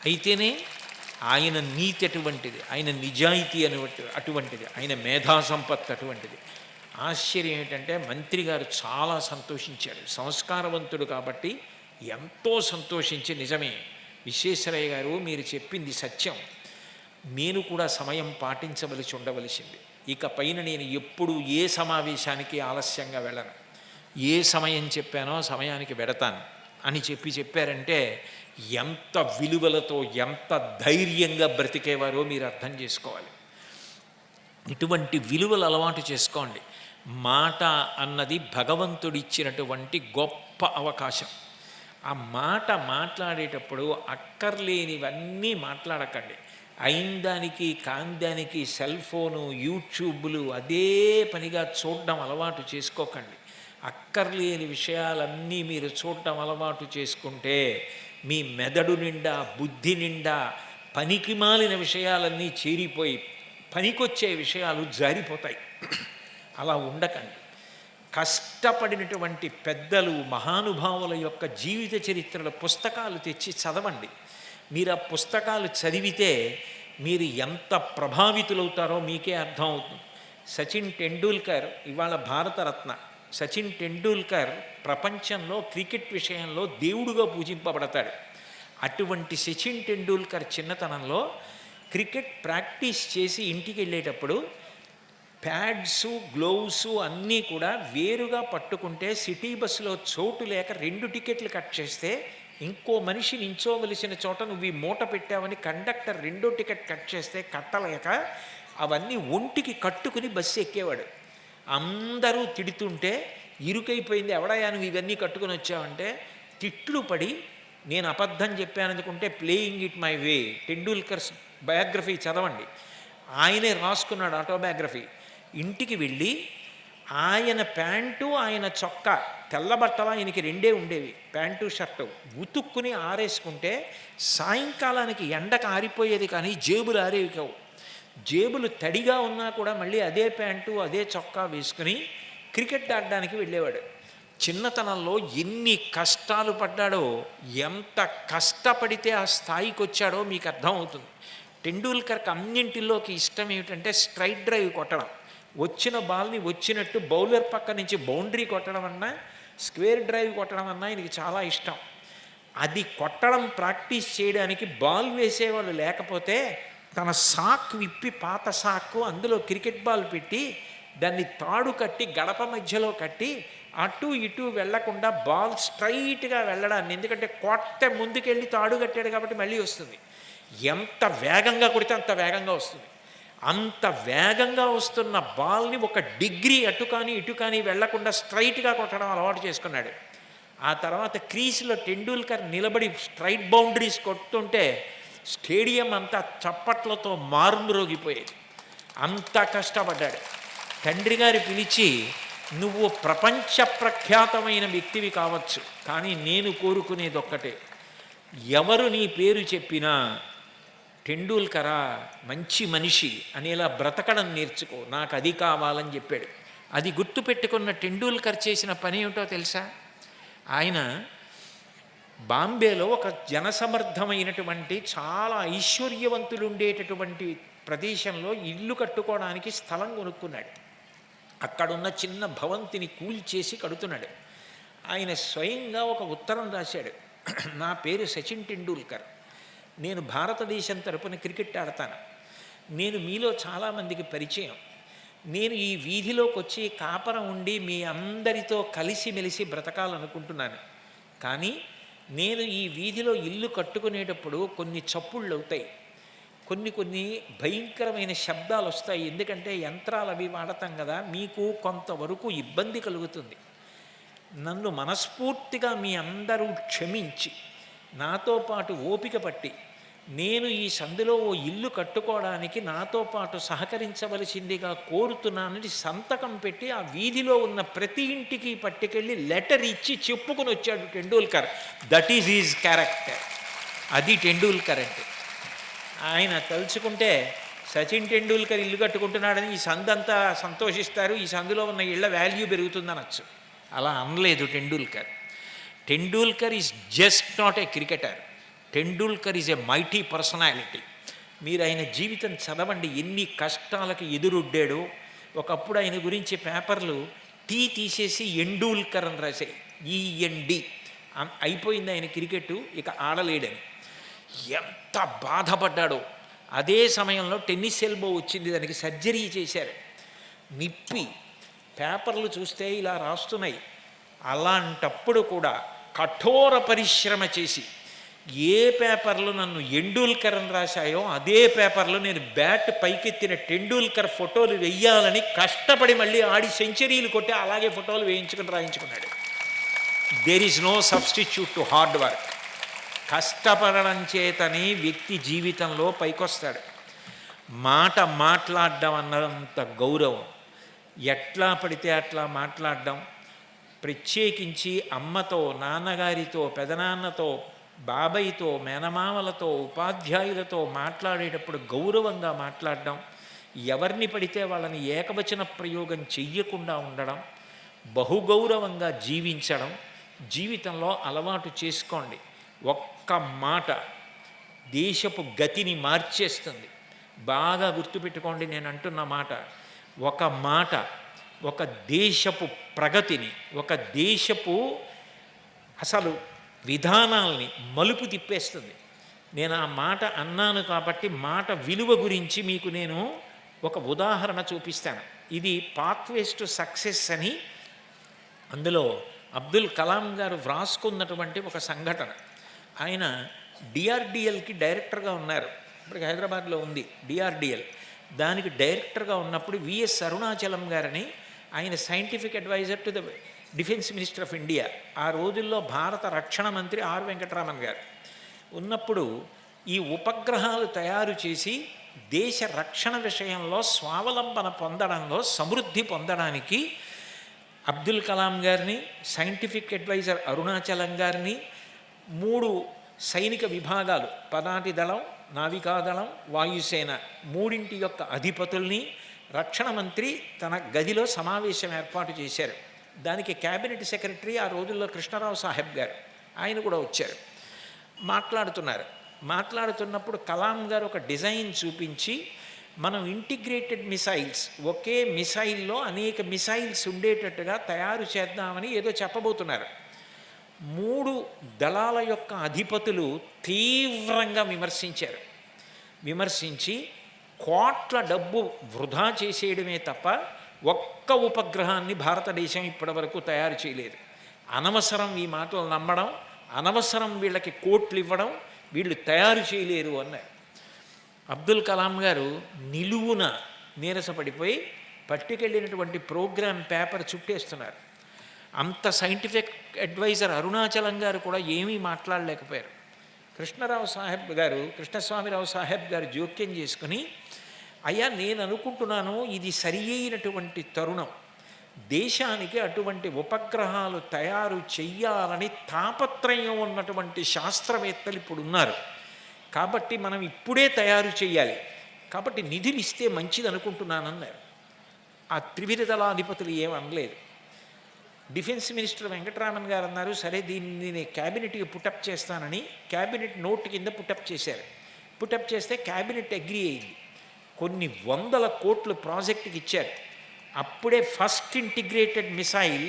అయితేనే ఆయన నీతి అటువంటిది, ఆయన నిజాయితీ అటువంటిది, ఆయన మేధా సంపత్తి అటువంటిది. ఆశ్చర్యం ఏంటంటే మంత్రి గారు చాలా సంతోషించారు. సంస్కారవంతుడు కాబట్టి ఎంతో సంతోషించి, నిజమే విశ్వేశ్వరయ్య గారు మీరు చెప్పింది సత్యం, నేను కూడా సమయం పాటించవలసి ఉండవలసింది. ఇక పైన నేను ఎప్పుడు ఏ సమావేశానికి ఆలస్యంగా వెళ్ళను, ఏ సమయం చెప్పానో సమయానికి వెడతాను అని చెప్పారంటే ఎంత విలువలతో, ఎంత ధైర్యంగా బ్రతికేవారో మీరు అర్థం చేసుకోవాలి. ఇటువంటి విలువలు అలవాటు చేసుకోండి. మాట అన్నది భగవంతుడిచ్చినటువంటి గొప్ప అవకాశం. ఆ మాట మాట్లాడేటప్పుడు అక్కర్లేనివన్నీ మాట్లాడకండి. అయిందానికి కాందానికి సెల్ ఫోను, యూట్యూబ్లు అదే పనిగా చూడడం అలవాటు చేసుకోకండి. అక్కర్లేని విషయాలన్నీ మీరు చూడడం అలవాటు చేసుకుంటే మీ మెదడు నిండా, బుద్ధి నిండా పనికిమాలిన విషయాలన్నీ చేరిపోయి పనికొచ్చే విషయాలు జారిపోతాయి. అలా ఉండకండి. కష్టపడినటువంటి పెద్దలు, మహానుభావుల యొక్క జీవిత చరిత్రల పుస్తకాలు తెచ్చి చదవండి. మీరు ఆ పుస్తకాలు చదివితే మీరు ఎంత ప్రభావితులవుతారో మీకే అర్థం అవుతుంది. సచిన్ టెండూల్కర్ ఇవాళ భారతరత్న. సచిన్ టెండూల్కర్ ప్రపంచంలో క్రికెట్ విషయంలో దేవుడుగా పూజింపబడతాడు. అటువంటి సచిన్ టెండూల్కర్ చిన్నతనంలో క్రికెట్ ప్రాక్టీస్ చేసి ఇంటికి వెళ్ళేటప్పుడు ప్యాడ్సు, గ్లోవ్సు అన్నీ కూడా వేరుగా పట్టుకుంటే సిటీ బస్సులో చోటు లేక 2 టికెట్లు కట్ చేస్తే ఇంకో మనిషి నించోవలసిన చోట నువ్వు ఈ మూట పెట్టావని కండక్టర్ 2వ టికెట్ కట్ చేస్తే కట్టలేక అవన్నీ ఒంటికి కట్టుకుని బస్సు ఎక్కేవాడు. అందరూ తిడుతుంటే ఇరుకైపోయింది, ఎవడయా నువ్వు ఇవన్నీ కట్టుకుని వచ్చావంటే తిట్లు పడి నేను అబద్ధం చెప్పాననుకుంటే playing it my way. Tendulkar's biography చదవండి, ఆయనే రాసుకున్నాడు ఆటోబయోగ్రఫీ. ఇంటికి వెళ్ళి ఆయన ప్యాంటు, ఆయన చొక్కా, తెల్ల బట్టలు ఆయనకి 2 ఉండేవి, ప్యాంటు షర్టు, ఉతుక్కుని ఆరేసుకుంటే సాయంకాలానికి ఎండకు ఆరిపోయేది కానీ జేబులు ఆరేవి కావు. జేబులు తడిగా ఉన్నా కూడా మళ్ళీ అదే ప్యాంటు, అదే చొక్కా వేసుకుని క్రికెట్ ఆడడానికి వెళ్ళేవాడు. చిన్నతనంలో ఎన్ని కష్టాలు పడ్డాడో, ఎంత కష్టపడితే ఆ స్థాయికి వచ్చాడో మీకు అర్థమవుతుంది. టెండూల్కర్కి అన్నింటిలోకి ఇష్టం ఏమిటంటే స్ట్రైట్ డ్రైవ్ కొట్టడం. వచ్చిన బాల్ని వచ్చినట్టు బౌలర్ పక్క నుంచి బౌండరీ కొట్టడం అన్నా, స్క్వేర్ డ్రైవ్ కొట్టడం అన్నా ఆయనకి చాలా ఇష్టం. అది కొట్టడం ప్రాక్టీస్ చేయడానికి బాల్ వేసేవాళ్ళు లేకపోతే తన సాక్ విప్పి, పాత సాక్కు, అందులో క్రికెట్ బాల్ పెట్టి దాన్ని తాడు కట్టి గడప మధ్యలో కట్టి అటు ఇటు వెళ్లకుండా బాల్ స్ట్రైట్గా వెళ్ళడాన్ని, ఎందుకంటే కొట్టే ముందుకెళ్ళి తాడు కట్టాడు కాబట్టి మళ్ళీ వస్తుంది. ఎంత వేగంగా కొడితే అంత వేగంగా వస్తుంది. అంత వేగంగా వస్తున్న బాల్ని 1 డిగ్రీ అటు కానీ ఇటు కానీ వెళ్లకుండా స్ట్రైట్గా కొట్టడం అలవాటు చేసుకున్నాడు. ఆ తర్వాత క్రీజ్లో టెండూల్కర్ నిలబడి స్ట్రైట్ బౌండరీస్ కొట్టుంటే స్టేడియం అంతా చప్పట్లతో మారుమ్రోగిపోయేది. అంత కష్టపడ్డాడు. తండ్రి గారు పిలిచి, నువ్వు ప్రపంచ ప్రఖ్యాతమైన వ్యక్తివి కావచ్చు, కానీ నేను కోరుకునేది ఒక్కటే, ఎవరు నీ పేరు చెప్పినా టెండూల్కరా మంచి మనిషి అనేలా బ్రతకడం నేర్చుకో, నాకు అది కావాలని చెప్పాడు. అది గుర్తుపెట్టుకున్న టెండూల్కర్ చేసిన పని ఏమిటో తెలుసా? ఆయన బాంబేలో ఒక జనసమర్థమైనటువంటి చాలా ఐశ్వర్యవంతులు ఉండేటటువంటి ప్రదేశంలో ఇల్లు కట్టుకోవడానికి స్థలం కొనుక్కున్నాడు. అక్కడున్న చిన్న భవంతిని కూల్చేసి కడుతున్నాడు. ఆయన స్వయంగా ఒక ఉత్తరం రాశాడు. నా పేరు సచిన్ టెండూల్కర్, నేను భారతదేశం తరపున క్రికెట్ ఆడతాను, నేను మీలో చాలామందికి పరిచయం, నేను ఈ వీధిలోకి వచ్చి కాపరం ఉండి మీ అందరితో కలిసిమెలిసి బ్రతకాలనుకుంటున్నాను. కానీ నేను ఈ వీధిలో ఇల్లు కట్టుకునేటప్పుడు కొన్ని చప్పుళ్ళు అవుతాయి, కొన్ని భయంకరమైన శబ్దాలు వస్తాయి. ఎందుకంటే యంత్రాలు అవి వాడతాం కదా, మీకు కొంతవరకు ఇబ్బంది కలుగుతుంది. నన్ను మనస్ఫూర్తిగా మీ అందరూ క్షమించి నాతో పాటు ఓపిక పట్టి నేను ఈ సందులో ఓ ఇల్లు కట్టుకోవడానికి నాతో పాటు సహకరించవలసిందిగా కోరుతున్నానని సంతకం పెట్టి ఆ వీధిలో ఉన్న ప్రతి ఇంటికి పట్టుకెళ్ళి లెటర్ ఇచ్చి చెప్పుకుని వచ్చాడు Tendulkar. That is his character. అది టెండూల్కర్ అంటే. ఆయన తలుచుకుంటే సచిన్ టెండూల్కర్ ఇల్లు కట్టుకుంటున్నాడని ఈ సందంతా సంతోషిస్తారు, ఈ సందులో ఉన్న ఇళ్ల వాల్యూ పెరుగుతుందనొచ్చు. అలా అనలేదు Tendulkar. Tendulkar is just not a cricketer, Tendulkar is a mighty personality. మీరు ఆయన జీవితం చదవండి, ఎన్ని కష్టాలకు ఎదురొడ్డాడో. ఒకప్పుడు ఆయన గురించి పేపర్లు టీ తీసేసి ఎండూల్కర్ అని రాశాయి, ఈఎన్డి. అయిపోయింది ఆయన క్రికెట్, ఇక ఆడలేడని. ఎంత బాధపడ్డాడో. అదే సమయంలో టెన్నిస్ ఎల్బో వచ్చింది, దానికి సర్జరీ చేశారు. నిప్పి పేపర్లు చూస్తే ఇలా రాస్తున్నాయి. అలాంటప్పుడు కూడా కఠోర పరిశ్రమ చేసి ఏ పేపర్లు నన్ను ఎండూల్కర్ అని రాశాయో అదే పేపర్లో నేను బ్యాట్ పైకెత్తిన టెండూల్కర్ ఫోటోలు వెయ్యాలని కష్టపడి మళ్ళీ ఆడి సెంచరీలు కొట్టి అలాగే ఫోటోలు వేయించుకుని రాయించుకున్నాడు. There is no substitute to hard work. కష్టపడడం చేతనే వ్యక్తి జీవితంలో పైకొస్తాడు. మాట మాట్లాడడం అన్నంత గౌరవం. ఎట్లా పడితే అట్లా మాట్లాడడం, ప్రత్యేకించి అమ్మతో, నాన్నగారితో, పెదనాన్నతో, బాబాయ్తో, మేనమామలతో, ఉపాధ్యాయులతో మాట్లాడేటప్పుడు గౌరవంగా మాట్లాడడం, ఎవరిని పడితే వాళ్ళని ఏకవచన ప్రయోగం చెయ్యకుండా ఉండడం, బహుగౌరవంగా జీవించడం జీవితంలో అలవాటు చేసుకోండి. ఒక్క మాట దేశపు గతిని మార్చేస్తుంది. బాగా గుర్తుపెట్టుకోండి నేను అంటున్న మాట. ఒక మాట ఒక దేశపు ప్రగతిని, ఒక దేశపు అసలు విధానాల్ని మలుపు తిప్పేస్తుంది. నేను ఆ మాట అన్నాను కాబట్టి మాట విలువ గురించి మీకు నేను ఒక ఉదాహరణ చూపిస్తాను. ఇది పాత్వేస్ టు సక్సెస్ అని అందులో అబ్దుల్ కలాం గారు వ్రాసుకున్నటువంటి ఒక సంఘటన. ఆయన డిఆర్డిఎల్కి డైరెక్టర్గా ఉన్నారు. ఇప్పటికి హైదరాబాద్లో ఉంది డిఆర్డిఎల్. దానికి డైరెక్టర్గా ఉన్నప్పుడు విఎస్ అరుణాచలం గారిని ఆయన scientific adviser to the defence minister of India, ఆ రోజుల్లో భారత రక్షణ మంత్రి ఆర్ వెంకటరామన్ గారు ఉన్నప్పుడు ఈ ఉపగ్రహాలు తయారు చేసి దేశ రక్షణ విషయంలో స్వావలంబన పొందడంలో సమృద్ధి పొందడానికి అబ్దుల్ కలాం గారిని, సైంటిఫిక్ అడ్వైజర్ అరుణాచలం గారిని, 3 సైనిక విభాగాలు, పదాతి దళం, నావికాదళం, వాయుసేన, 3 యొక్క అధిపతుల్ని రక్షణ మంత్రి తన గదిలో సమావేశం ఏర్పాటు చేశారు. దానికి క్యాబినెట్ సెక్రటరీ ఆ రోజుల్లో కృష్ణరావు సాహెబ్ గారు, ఆయన కూడా వచ్చారు. మాట్లాడుతున్నప్పుడు కలాం గారు ఒక డిజైన్ చూపించి, మనం ఇంటిగ్రేటెడ్ మిసైల్స్, ఒకే మిసైల్లో అనేక మిసైల్స్ ఉండేటట్టుగా తయారు చేద్దామని ఏదో చెప్పబోతున్నారు. 3 దళాల యొక్క అధిపతులు తీవ్రంగా విమర్శించి కోట్ల డబ్బు వృధా చేసేయడమే తప్ప ఒక్క ఉపగ్రహాన్ని భారతదేశం ఇప్పటివరకు తయారు చేయలేదు. అనవసరం ఈ మాటలు నమ్మడం, అనవసరం వీళ్ళకి కోట్లు ఇవ్వడం, వీళ్ళు తయారు చేయలేరు అన్నారు. అబ్దుల్ కలాం గారు నిలువున నీరసపడిపోయి పట్టుకెళ్ళినటువంటి ప్రోగ్రామ్ పేపర్ చుట్టేస్తున్నారు. అంత సైంటిఫిక్ అడ్వైజర్ అరుణాచలం గారు కూడా ఏమీ మాట్లాడలేకపోయారు. కృష్ణస్వామిరావు సాహెబ్ గారు జోక్యం చేసుకుని, అయ్యా నేను అనుకుంటున్నాను ఇది సరి అయినటువంటి తరుణం, దేశానికి అటువంటి ఉపగ్రహాలు తయారు చెయ్యాలని తాపత్రయం ఉన్నటువంటి శాస్త్రవేత్తలు ఇప్పుడు ఉన్నారు, కాబట్టి మనం ఇప్పుడే తయారు చేయాలి, కాబట్టి నిధులు ఇస్తే మంచిది అనుకుంటున్నానన్నారు. ఆ త్రివిధ దళాధిపతులు ఏమనలేదు. డిఫెన్స్ మినిస్టర్ వెంకటరామన్ గారు అన్నారు, సరే దీన్ని నేను క్యాబినెట్కి పుటప్ చేస్తానని క్యాబినెట్ నోట్ కింద పుటప్ చేశారు. పుటప్ చేస్తే క్యాబినెట్ అగ్రీ అయింది. కొన్ని వందల కోట్లు ప్రాజెక్టుకి ఇచ్చారు. అప్పుడే first integrated missile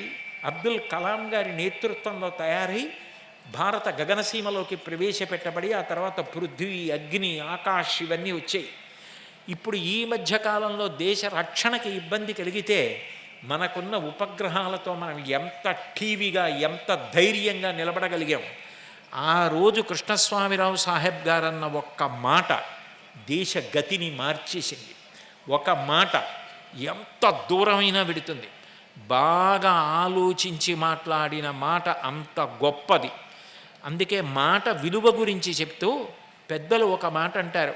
Abdul Kalam గారి నేతృత్వంలో తయారై భారత గగనసీమలోకి ప్రవేశపెట్టబడి ఆ తర్వాత పృథ్వీ, అగ్ని, ఆకాష్ ఇవన్నీ వచ్చాయి. ఇప్పుడు ఈ మధ్యకాలంలో దేశ రక్షణకి ఇబ్బంది కలిగితే మనకున్న ఉపగ్రహాలతో మనం ఎంత టీవీగా, ఎంత ధైర్యంగా నిలబడగలిగాం. ఆ రోజు కృష్ణస్వామిరావు సాహెబ్ గారన్న ఒక్క మాట దేశ గతిని మార్చేసింది. ఒక మాట ఎంత దూరమైనా వెడుతుంది. బాగా ఆలోచించి మాట్లాడిన మాట అంత గొప్పది. అందుకే మాట విలువ గురించి చెప్తూ పెద్దలు ఒక మాట అంటారు,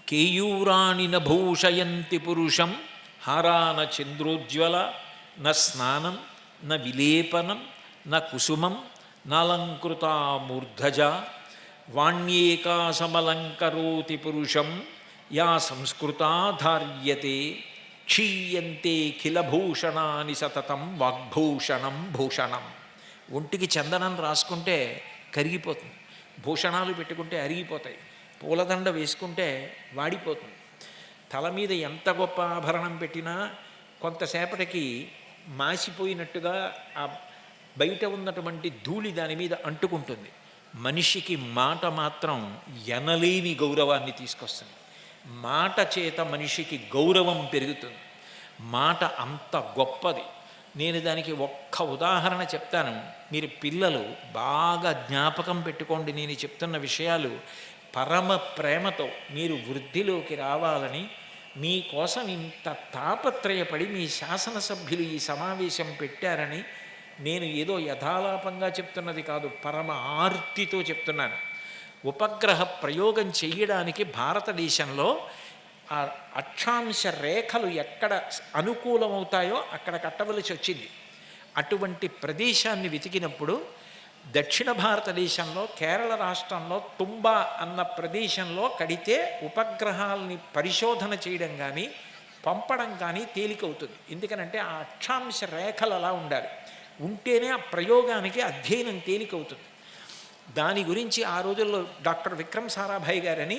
కేయూరాణి న భూషయంతి పురుషం హారాన చంద్రోజ్వల న స్నానం న విలేపనం న కుసుమం నలంకృతా మూర్ధజ వాణ్యేకాసమలంకరోతి పురుషం యా సంస్కృతా ధార్యతే క్షీయంతే ఖిలభూషణాని సతతం వాగ్భూషణం భూషణం. ఒంటికి చందనం రాసుకుంటే కరిగిపోతుంది, భూషణాలు పెట్టుకుంటే అరిగిపోతాయి, పూలదండ వేసుకుంటే వాడిపోతుంది. తల మీద ఎంత గొప్ప ఆభరణం పెట్టినా కొంతసేపటికి మాసిపోయినట్టుగా ఆ బయట ఉన్నటువంటి ధూళి దాని మీద అంటుకుంటుంది. మనిషికి మాట మాత్రం ఎనలేని గౌరవాన్ని తీసుకొస్తుంది. మాట చేత మనిషికి గౌరవం పెరుగుతుంది. మాట అంత గొప్పది. నేను దానికి ఒక్క ఉదాహరణ చెప్తాను, మీరు పిల్లలు బాగా జ్ఞాపకం పెట్టుకోండి. నేను చెప్తున్న విషయాలు పరమ ప్రేమతో మీరు వృద్ధిలోకి రావాలని మీకోసం ఇంత తాపత్రయపడి మీ శాసనసభ్యులు ఈ సమావేశం పెట్టారని నేను ఏదో యథాలాపంగా చెప్తున్నది కాదు, పరమ ఆర్తితో చెప్తున్నాను. ఉపగ్రహ ప్రయోగం చేయడానికి భారతదేశంలో ఆ అక్షాంశ రేఖలు ఎక్కడ అనుకూలమవుతాయో అక్కడ కట్టవలసి వచ్చింది. అటువంటి ప్రదేశాన్ని వెతికినప్పుడు దక్షిణ భారతదేశంలో కేరళ రాష్ట్రంలో తుంబా అన్న ప్రదేశంలో కడితే ఉపగ్రహాలని పరిశోధన చేయడం కానీ పంపడం కానీ తేలికవుతుంది. ఎందుకనంటే ఆ అక్షాంశ రేఖలు అలా ఉండాలి, ఉంటేనే ఆ ప్రయోగానికి అధ్యయనం తేలికవుతుంది. దాని గురించి ఆ రోజుల్లో డాక్టర్ విక్రమ్ సారాభాయ్ గారని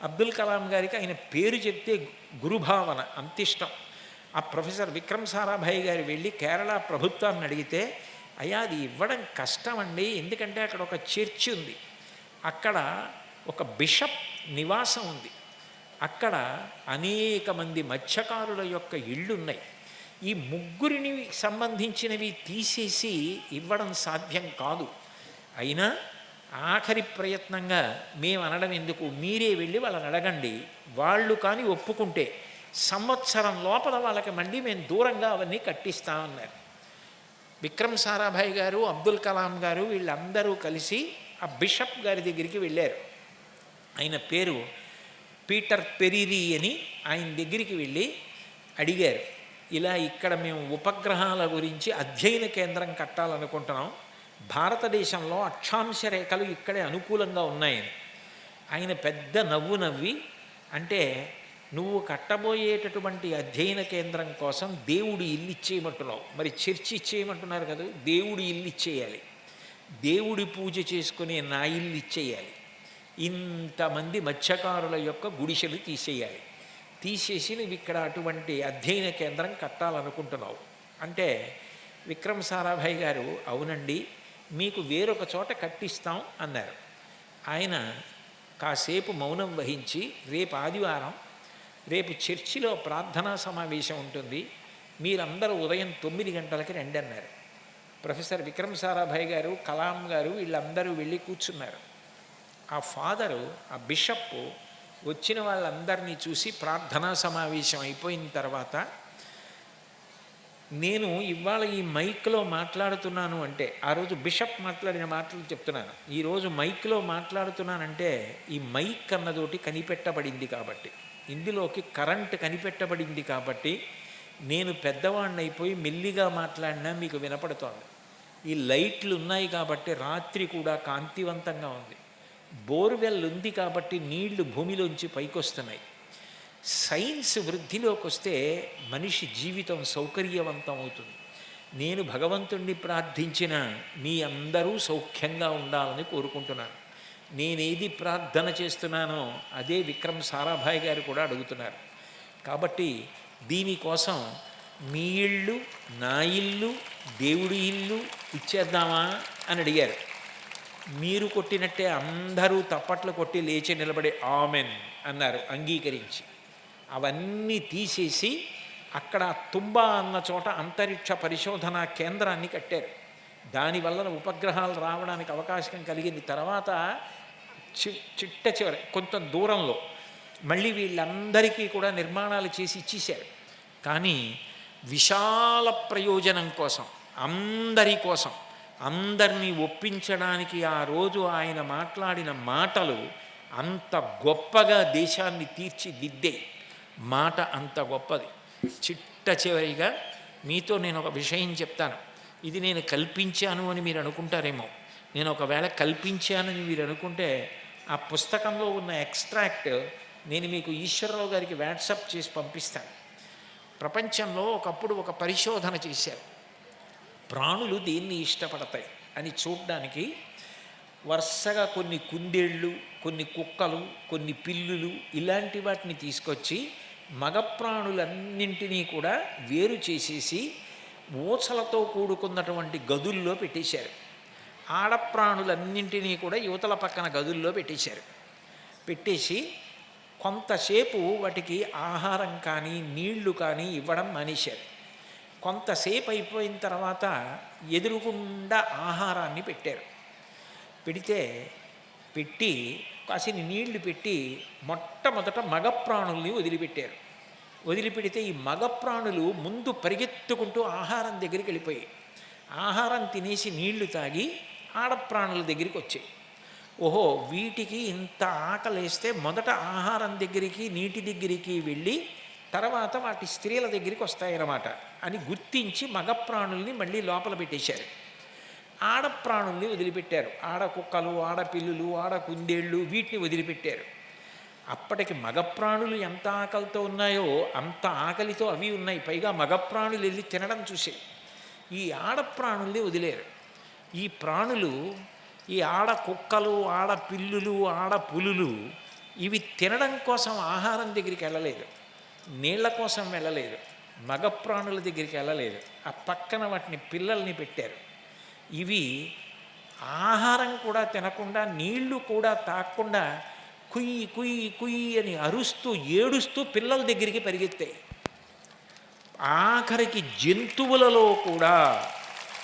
అబ్దుల్ కలాం గారికి ఆయన పేరు చెప్తే గురుభావన అంతిష్టం. ఆ ప్రొఫెసర్ విక్రమ్ సారాభాయ్ గారు వెళ్ళి కేరళ ప్రభుత్వాన్ని అడిగితే, అయ్యా అది ఇవ్వడం కష్టమండి, ఎందుకంటే అక్కడ ఒక చర్చి ఉంది, అక్కడ ఒక బిషప్ నివాసం ఉంది, అక్కడ అనేక మంది మత్స్యకారుల యొక్క ఇళ్ళు ఉన్నాయి, ఈ ముగ్గురిని సంబంధించినవి తీసేసి ఇవ్వడం సాధ్యం కాదు. అయినా ఆఖరి ప్రయత్నంగా మేము అనడం ఎందుకు, మీరే వెళ్ళి వాళ్ళని అడగండి, వాళ్ళు కానీ ఒప్పుకుంటే సంవత్సరం లోపల వాళ్ళకి మళ్ళీ మేము దూరంగా అవన్నీ కట్టిస్తామన్నారు. విక్రమ్ సారాభాయ్ గారు, అబ్దుల్ కలాం గారు వీళ్ళందరూ కలిసి ఆ బిషప్ గారి దగ్గరికి వెళ్ళారు. ఆయన పేరు పీటర్ పెరీరీ అని. ఆయన దగ్గరికి వెళ్ళి అడిగారు, ఇలా ఇక్కడ మేము ఉపగ్రహాల గురించి అధ్యయన కేంద్రం కట్టాలనుకుంటున్నాం, భారతదేశంలో అక్షాంశ రేఖలు ఇక్కడే అనుకూలంగా ఉన్నాయని. ఆయన పెద్ద నవ్వు నవ్వి, అంటే నువ్వు కట్టబోయేటటువంటి అధ్యయన కేంద్రం కోసం దేవుడి ఇల్లు ఇచ్చేయమంటున్నావు, మరి చర్చి ఇచ్చేయమంటున్నారు కదా, దేవుడి ఇల్లు ఇచ్చేయాలి, దేవుడి పూజ చేసుకునే నా ఇల్లు ఇచ్చేయాలి, ఇంతమంది మత్స్యకారుల యొక్క గుడిసెలు తీసేయాలి, తీసేసి నువ్వు ఇక్కడ అటువంటి అధ్యయన కేంద్రం కట్టాలనుకుంటున్నావు అంటే, విక్రమ్ సారాభాయ్ గారు అవునండి మీకు వేరొక చోట కట్టిస్తాం అన్నారు. ఆయన కాసేపు మౌనం వహించి, రేపు ఆదివారం, రేపు చర్చిలో ప్రార్థనా సమావేశం ఉంటుంది, మీరందరూ ఉదయం 9 గంటలకి రండి అన్నారు. ప్రొఫెసర్ విక్రమ్ సారాభాయ్ గారు, కలాం గారు వీళ్ళందరూ వెళ్ళి కూర్చున్నారు. ఆ ఫాదరు, ఆ బిషప్ వచ్చిన వాళ్ళందరినీ చూసి ప్రార్థనా సమావేశం అయిపోయిన తర్వాత, నేను ఇవాళ ఈ మైక్లో మాట్లాడుతున్నాను అంటే, ఆ రోజు బిషప్ మాట్లాడిన మాటలు చెప్తున్నాను, ఈరోజు మైక్లో మాట్లాడుతున్నానంటే ఈ మైక్ అన్నదోటి కనిపెట్టబడింది కాబట్టి, ఇందులోకి కరెంట్ కనిపెట్టబడింది కాబట్టి నేను పెద్దవాడిని అయిపోయి మెల్లిగా మాట్లాడినా మీకు వినపడుతోంది. ఈ లైట్లు ఉన్నాయి కాబట్టి రాత్రి కూడా కాంతివంతంగా ఉంది, బోర్వెల్ ఉంది కాబట్టి నీళ్లు భూమిలోంచి పైకొస్తున్నాయి. సైన్స్ వృద్ధిలోకి వస్తే మనిషి జీవితం సౌకర్యవంతం అవుతుంది. నేను భగవంతుణ్ణి ప్రార్థించిన మీ అందరూ సౌఖ్యంగా ఉండాలని కోరుకుంటున్నాను. నేనేది ప్రార్థన చేస్తున్నానో అదే విక్రమ్ సారాభాయ్ గారు కూడా అడుగుతున్నారు. కాబట్టి దీనికోసం మీ ఇల్లు, నా ఇల్లు, దేవుడి ఇల్లు ఇచ్చేద్దామా అని అడిగారు. మీరు కొట్టినట్టే అందరూ తప్పట్లు కొట్టి లేచి నిలబడి ఆమెన్ అన్నారు అంగీకరించి. అవన్నీ తీసేసి అక్కడ తుంబా అన్న చోట అంతరిక్ష పరిశోధనా కేంద్రాన్ని కట్టారు. దానివల్ల ఉపగ్రహాలు రావడానికి అవకాశం కలిగింది. తర్వాత చిట్ట చివరి కొంత దూరంలో మళ్ళీ వీళ్ళందరికీ కూడా నిర్మాణాలు చేసి ఇచ్చేశారు. కానీ విశాల ప్రయోజనం కోసం, అందరి కోసం, అందరినీ ఒప్పించడానికి ఆ రోజు ఆయన మాట్లాడిన మాటలు అంత గొప్పగా దేశాన్ని తీర్చిదిద్దే మాట అంత గొప్పది. చిట్ట చివరిగా మీతో నేను ఒక విషయం చెప్తాను. ఇది నేను కల్పించాను అని మీరు అనుకుంటారేమో. నేను ఒకవేళ కల్పించానని మీరు అనుకుంటే ఆ పుస్తకంలో ఉన్న ఎక్స్ట్రాక్ట్ నేను మీకు ఈశ్వరరావు గారికి వాట్సాప్ చేసి పంపిస్తాను. ప్రపంచంలో ఒకప్పుడు ఒక పరిశోధన చేశారు. ప్రాణులు దేన్ని ఇష్టపడతాయి అని చూడడానికి వరుసగా కొన్ని కుందేళ్ళు, కొన్ని కుక్కలు, కొన్ని పిల్లులు ఇలాంటి వాటిని తీసుకొచ్చి మగ ప్రాణులన్నింటినీ కూడా వేరు చేసేసి ఊచలతో కూడుకున్నటువంటి గదుల్లో పెట్టేశారు. ఆడప్రాణులన్నింటినీ కూడా యువతల పక్కన గదుల్లో పెట్టేశారు. పెట్టేసి కొంతసేపు వాటికి ఆహారం కానీ నీళ్లు కానీ ఇవ్వడం మానేశారు. కొంతసేపు అయిపోయిన తర్వాత ఎదురుగుండా ఆహారాన్ని పెట్టారు. పెట్టి కాసిన నీళ్లు పెట్టి మొట్టమొదట మగ ప్రాణుల్ని వదిలిపెట్టారు. వదిలిపెడితే ఈ మగ ప్రాణులు ముందు పరిగెత్తుకుంటూ ఆహారం దగ్గరికి వెళ్ళిపోయాయి. ఆహారం తినేసి నీళ్లు తాగి ఆడప్రాణుల దగ్గరికి వచ్చాయి. ఓహో, వీటికి ఇంత ఆకలేస్తే మొదట ఆహారం దగ్గరికి, నీటి దగ్గరికి వెళ్ళి తర్వాత వాటి స్త్రీల దగ్గరికి వస్తాయన్నమాట అని గుర్తించి మగ ప్రాణుల్ని మళ్ళీ లోపల పెట్టేశారు. ఆడప్రాణుల్ని వదిలిపెట్టారు. ఆడ కుక్కలు, ఆడపిల్లులు, ఆడ కుందేళ్ళు వీటిని వదిలిపెట్టారు. అప్పటికి మగప్రాణులు ఎంత ఆకలితో ఉన్నాయో అంత ఆకలితో అవి ఉన్నాయి. పైగా మగప్రాణులు వెళ్ళి తినడం చూసే ఈ ఆడప్రాణుల్ని వదిలేరు. ఈ ప్రాణులు, ఈ ఆడ కుక్కలు, ఆడ పిల్లులు, ఆడ పులులు ఇవి తినడం కోసం ఆహారం దగ్గరికి వెళ్ళలేదు, నీళ్ల కోసం వెళ్ళలేదు, మగప్రాణుల దగ్గరికి వెళ్ళలేదు. ఆ పక్కన వాటిని పిల్లల్ని పెట్టారు. ఇవి ఆహారం కూడా తినకుండా, నీళ్లు కూడా తాగకుండా కుయ్యి కుయ్యి కుయ్యి అని అరుస్తూ ఏడుస్తూ పిల్లల దగ్గరికి పరిగెత్తాయి. ఆఖరికి జంతువులలో కూడా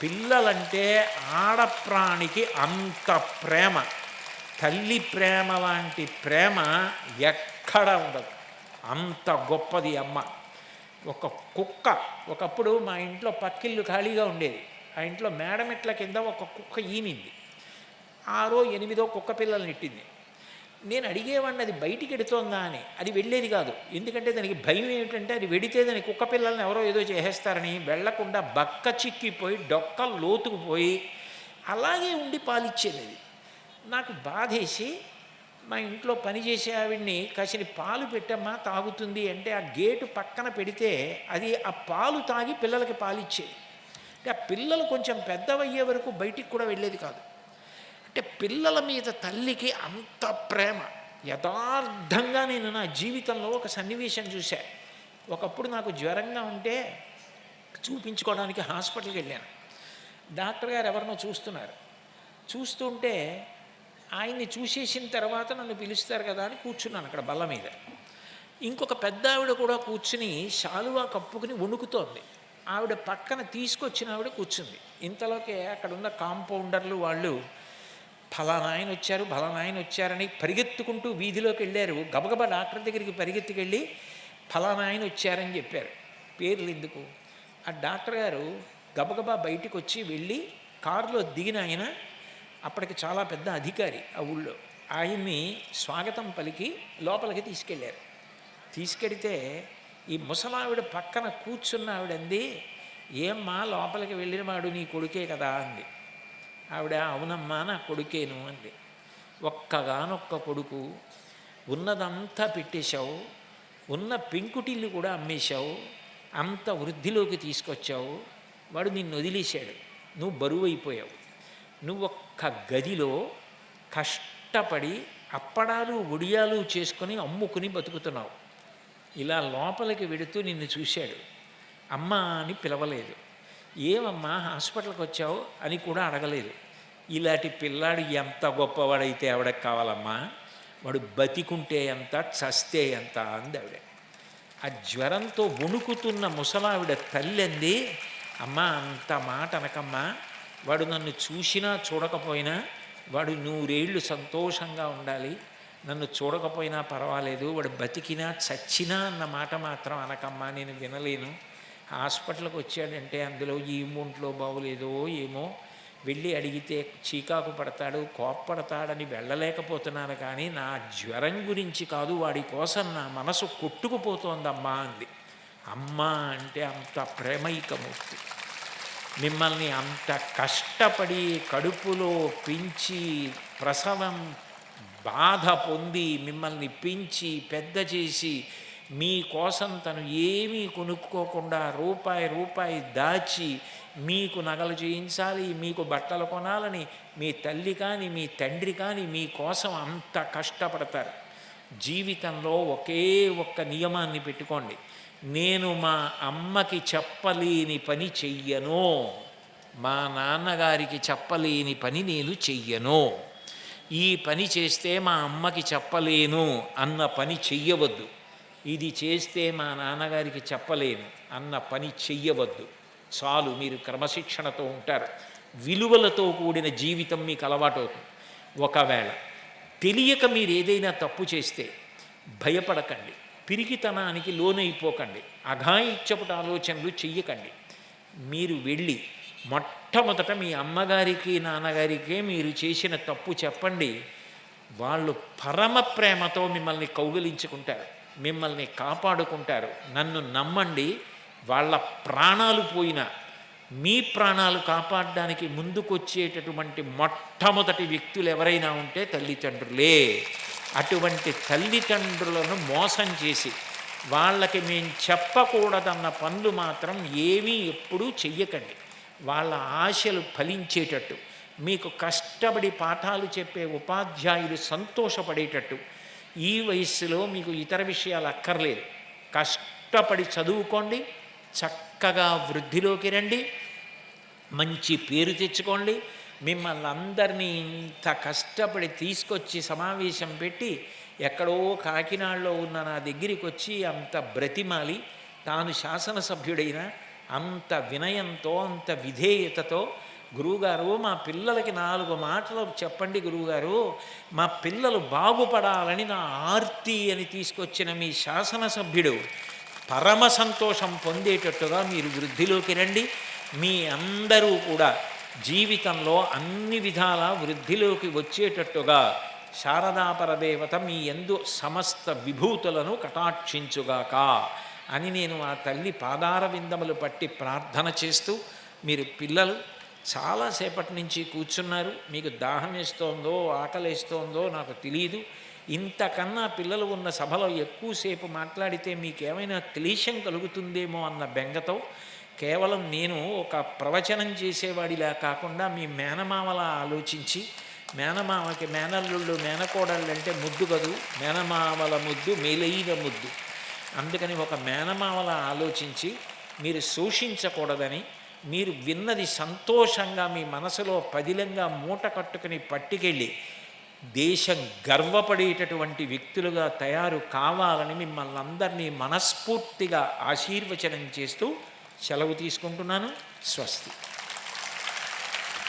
పిల్లలంటే ఆడప్రాణికి అంత ప్రేమ, తల్లి ప్రేమ లాంటి ప్రేమ ఎక్కడ ఉండదు. అంత గొప్పది అమ్మ. ఒక కుక్క, ఒకప్పుడు మా ఇంట్లో పక్కిళ్ళు ఖాళీగా ఉండేది. ఆ ఇంట్లో మేడమెట్ల కింద ఒక కుక్క ఈనింది. 6 8 కుక్క పిల్లల్ని నెట్టింది. నేను అడిగేవాడిని అది బయటికి ఎడుతోందా అని. అది వెళ్ళేది కాదు. ఎందుకంటే దానికి భయం ఏమిటంటే అది వెడితే దాని కుక్క పిల్లల్ని ఎవరో ఏదో చేసేస్తారని వెళ్లకుండా బక్క చిక్కిపోయి డొక్క లోతుకుపోయి అలాగే ఉండి పాలిచ్చేది. అది నాకు బాధేసి మా ఇంట్లో పనిచేసే ఆవిడ్ని కాసిన పాలు పెట్టమ్మా తాగుతుంది అంటే ఆ గేటు పక్కన పెడితే అది ఆ పాలు తాగి పిల్లలకి పాలిచ్చేది. అంటే ఆ పిల్లలు కొంచెం పెద్దవయ్యే వరకు బయటికి కూడా వెళ్ళేది కాదు. అంటే పిల్లల మీద తల్లికి అంత ప్రేమ. యథార్థంగా నేను నా జీవితంలో ఒక సన్నివేశం చూశా. ఒకప్పుడు నాకు జ్వరంగా ఉంటే చూపించుకోవడానికి హాస్పిటల్కి వెళ్ళాను. డాక్టర్ గారు ఎవరినో చూస్తున్నారు. చూస్తుంటే ఆయన్ని చూసేసిన తర్వాత నన్ను పిలుస్తారు కదా అని కూర్చున్నాను అక్కడ బల్ల మీద. ఇంకొక పెద్ద ఆవిడ కూడా కూర్చుని శాలువా కప్పుకుని వణుకుతోంది. ఆవిడ పక్కన తీసుకొచ్చిన ఆవిడ కూర్చుంది. ఇంతలోకే అక్కడ ఉన్న కాంపౌండర్లు వాళ్ళు ఫలానా ఆయన వచ్చారు, ఫలానా ఆయన వచ్చారని పరిగెత్తుకుంటూ వీధిలోకి వెళ్ళారు. గబగబా డాక్టర్ దగ్గరికి పరిగెత్తుకెళ్ళి ఫలానా ఆయన వచ్చారని చెప్పారు. పేర్లు ఎందుకు? ఆ డాక్టర్ గారు గబగబా బయటికి వచ్చి వెళ్ళి కారులో దిగిన ఆయన అప్పటికి చాలా పెద్ద అధికారి ఆ ఊళ్ళో. ఆయన్ని స్వాగతం పలికి లోపలికి తీసుకెళ్ళారు. తీసుకెడితే ఈ ముసలావిడ పక్కన కూర్చున్న ఆవిడంది, ఏమ్మా లోపలికి వెళ్ళిన వాడు నీ కొడుకే కదా అంది. ఆవిడ అవునమ్మా నా కొడుకేను అంది. ఒక్కగానొక్క కొడుకు, ఉన్నదంతా పెట్టేశావు, ఉన్న పెంకుటిల్లు కూడా అమ్మేశావు, అంత వృద్ధిలోకి తీసుకొచ్చావు, వాడు నిన్ను వదిలేశాడు, నువ్వు బరువు అయిపోయావు. నువ్వు ఒక్క గదిలో కష్టపడి అప్పడాలు ఒడియాలు చేసుకొని అమ్ముకుని బతుకుతున్నావు. ఇలా లోపలికి వెడుతూ నిన్ను చూశాడు. అమ్మా అని పిలవలేదు, ఏమమ్మా హాస్పిటల్కి వచ్చావు అని కూడా అడగలేదు. ఇలాంటి పిల్లాడు ఎంత గొప్పవాడైతే ఆవిడకి కావాలమ్మా, వాడు బతికుంటే ఎంత, చస్తే ఎంత అంది ఆవిడ. ఆ జ్వరంతో వణుకుతున్న ముసలావిడ తల్లి అంది, అమ్మా అంత మాట అనకమ్మా, వాడు నన్ను చూసినా చూడకపోయినా వాడు 100 ఏళ్ళు సంతోషంగా ఉండాలి, నన్ను చూడకపోయినా పర్వాలేదు, వాడు బతికినా చచ్చినా అన్న మాట మాత్రం అనకమ్మా, నేను వినలేను. హాస్పిటల్కి వచ్చాడంటే అందులో ఈ ఒంట్లో బాగోలేదో ఏమో, వెళ్ళి అడిగితే చీకాకు పడతాడు, కోప్పడతాడని వెళ్ళలేకపోతున్నాను, కానీ నా జ్వరం గురించి కాదు, వాడి కోసం నా మనసు కొట్టుకుపోతోందమ్మా అంది. అమ్మ అంటే అంత ప్రేమైకమూర్తి, మిమ్మల్ని అంత కష్టపడి కడుపులో పెంచి ప్రసవం బాధ పొంది మిమ్మల్ని పెంచి పెద్ద చేసి మీకోసం తను ఏమీ కొనుక్కోకుండా రూపాయి దాచి మీకు నగలు చేయించాలి, మీకు బట్టలు కొనాలని మీ తల్లి కానీ మీ తండ్రి కానీ మీకోసం అంత కష్టపడతారు. జీవితంలో ఒకే ఒక్క నియమాన్ని పెట్టుకోండి, నేను మా అమ్మకి చెప్పలేని పని చెయ్యను, మా నాన్నగారికి చెప్పలేని పని నేను చెయ్యను. ఈ పని చేస్తే మా అమ్మకి చెప్పలేను అన్న పని చెయ్యవద్దు, ఇది చేస్తే మా నాన్నగారికి చెప్పలేను అన్న పని చెయ్యవద్దు. చాలు, మీరు క్రమశిక్షణతో ఉంటారు, విలువలతో కూడిన జీవితం మీకు అలవాటు అవుతుంది. ఒకవేళ తెలియక మీరు ఏదైనా తప్పు చేస్తే భయపడకండి, పిరికితనానికి లోనైపోకండి, అఘాయిత్యపుట ఆలోచనలు చెయ్యకండి. మీరు వెళ్ళి మొట్టమొదట మీ అమ్మగారికి నాన్నగారికే మీరు చేసిన తప్పు చెప్పండి. వాళ్ళు పరమ ప్రేమతో మిమ్మల్ని కౌగిలించుకుంటారు, మిమ్మల్ని కాపాడుకుంటారు. నన్ను నమ్మండి, వాళ్ళ ప్రాణాలు పోయినా మీ ప్రాణాలు కాపాడడానికి ముందుకొచ్చేటటువంటి మొట్టమొదటి వ్యక్తులు ఎవరైనా ఉంటే తల్లిదండ్రులే. అటువంటి తల్లిదండ్రులను మోసం చేసి వాళ్ళకి మేము చెప్పకూడదన్న పనులు మాత్రం ఏమీ ఎప్పుడూ చెయ్యకండి. వాళ్ళ ఆశలు ఫలించేటట్టు, మీకు కష్టపడి పాఠాలు చెప్పే ఉపాధ్యాయులు సంతోషపడేటట్టు, ఈ వయస్సులో మీకు ఇతర విషయాలు అక్కర్లేదు, కష్టపడి చదువుకోండి, చక్కగా వృద్ధిలోకి రండి, మంచి పేరు తెచ్చుకోండి. మిమ్మల్ని అందరినీ ఇంత కష్టపడి తీసుకొచ్చి సమావేశం పెట్టి ఎక్కడో కాకినాడలో ఉన్న నా దగ్గరికి వచ్చి అంత బ్రతిమాలి తాను శాసనసభ్యుడైన అంత వినయంతో అంత విధేయతతో, గురువుగారు మా పిల్లలకి 4 మాటలు చెప్పండి గురువుగారు, మా పిల్లలు బాగుపడాలని నా ఆర్తి అని తీసుకొచ్చిన మీ శాసనసభ్యుడు పరమ సంతోషం పొందేటట్టుగా మీరు వృద్ధిలోకి రండి. మీ అందరూ కూడా జీవితంలో అన్ని విధాల వృద్ధిలోకి వచ్చేటట్టుగా శారదాపరదేవత మీ యందు సమస్త విభూతులను కటాక్షించుగాక అని నేను ఆ తల్లి పాదార విందములు పట్టి ప్రార్థన చేస్తూ, మీరు పిల్లలు చాలాసేపటి నుంచి కూర్చున్నారు, మీకు దాహం వేస్తోందో ఆకలేస్తోందో నాకు తెలియదు, ఇంతకన్నా పిల్లలు ఉన్న సభలో ఎక్కువసేపు మాట్లాడితే మీకేమైనా క్లేశం కలుగుతుందేమో అన్న బెంగతో కేవలం నేను ఒక ప్రవచనం చేసేవాడిలా కాకుండా మీ మేనమామలా ఆలోచించి, మేనమామకి మేనల్లుళ్ళు మేనకోడళ్ళు అంటే ముద్దు కదూ, మేనమామల ముద్దు మేలైన ముద్దు, అందుకని ఒక మేనమామలా ఆలోచించి మీరు శోషించకూడదని, మీరు విన్నది సంతోషంగా మీ మనసులో పదిలంగా మూట కట్టుకుని పట్టుకెళ్ళి దేశం గర్వపడేటటువంటి వ్యక్తులుగా తయారు కావాలని మిమ్మల్ని అందరినీ మనస్ఫూర్తిగా ఆశీర్వచనం చేస్తూ సెలవు తీసుకుంటున్నాను. స్వస్తి.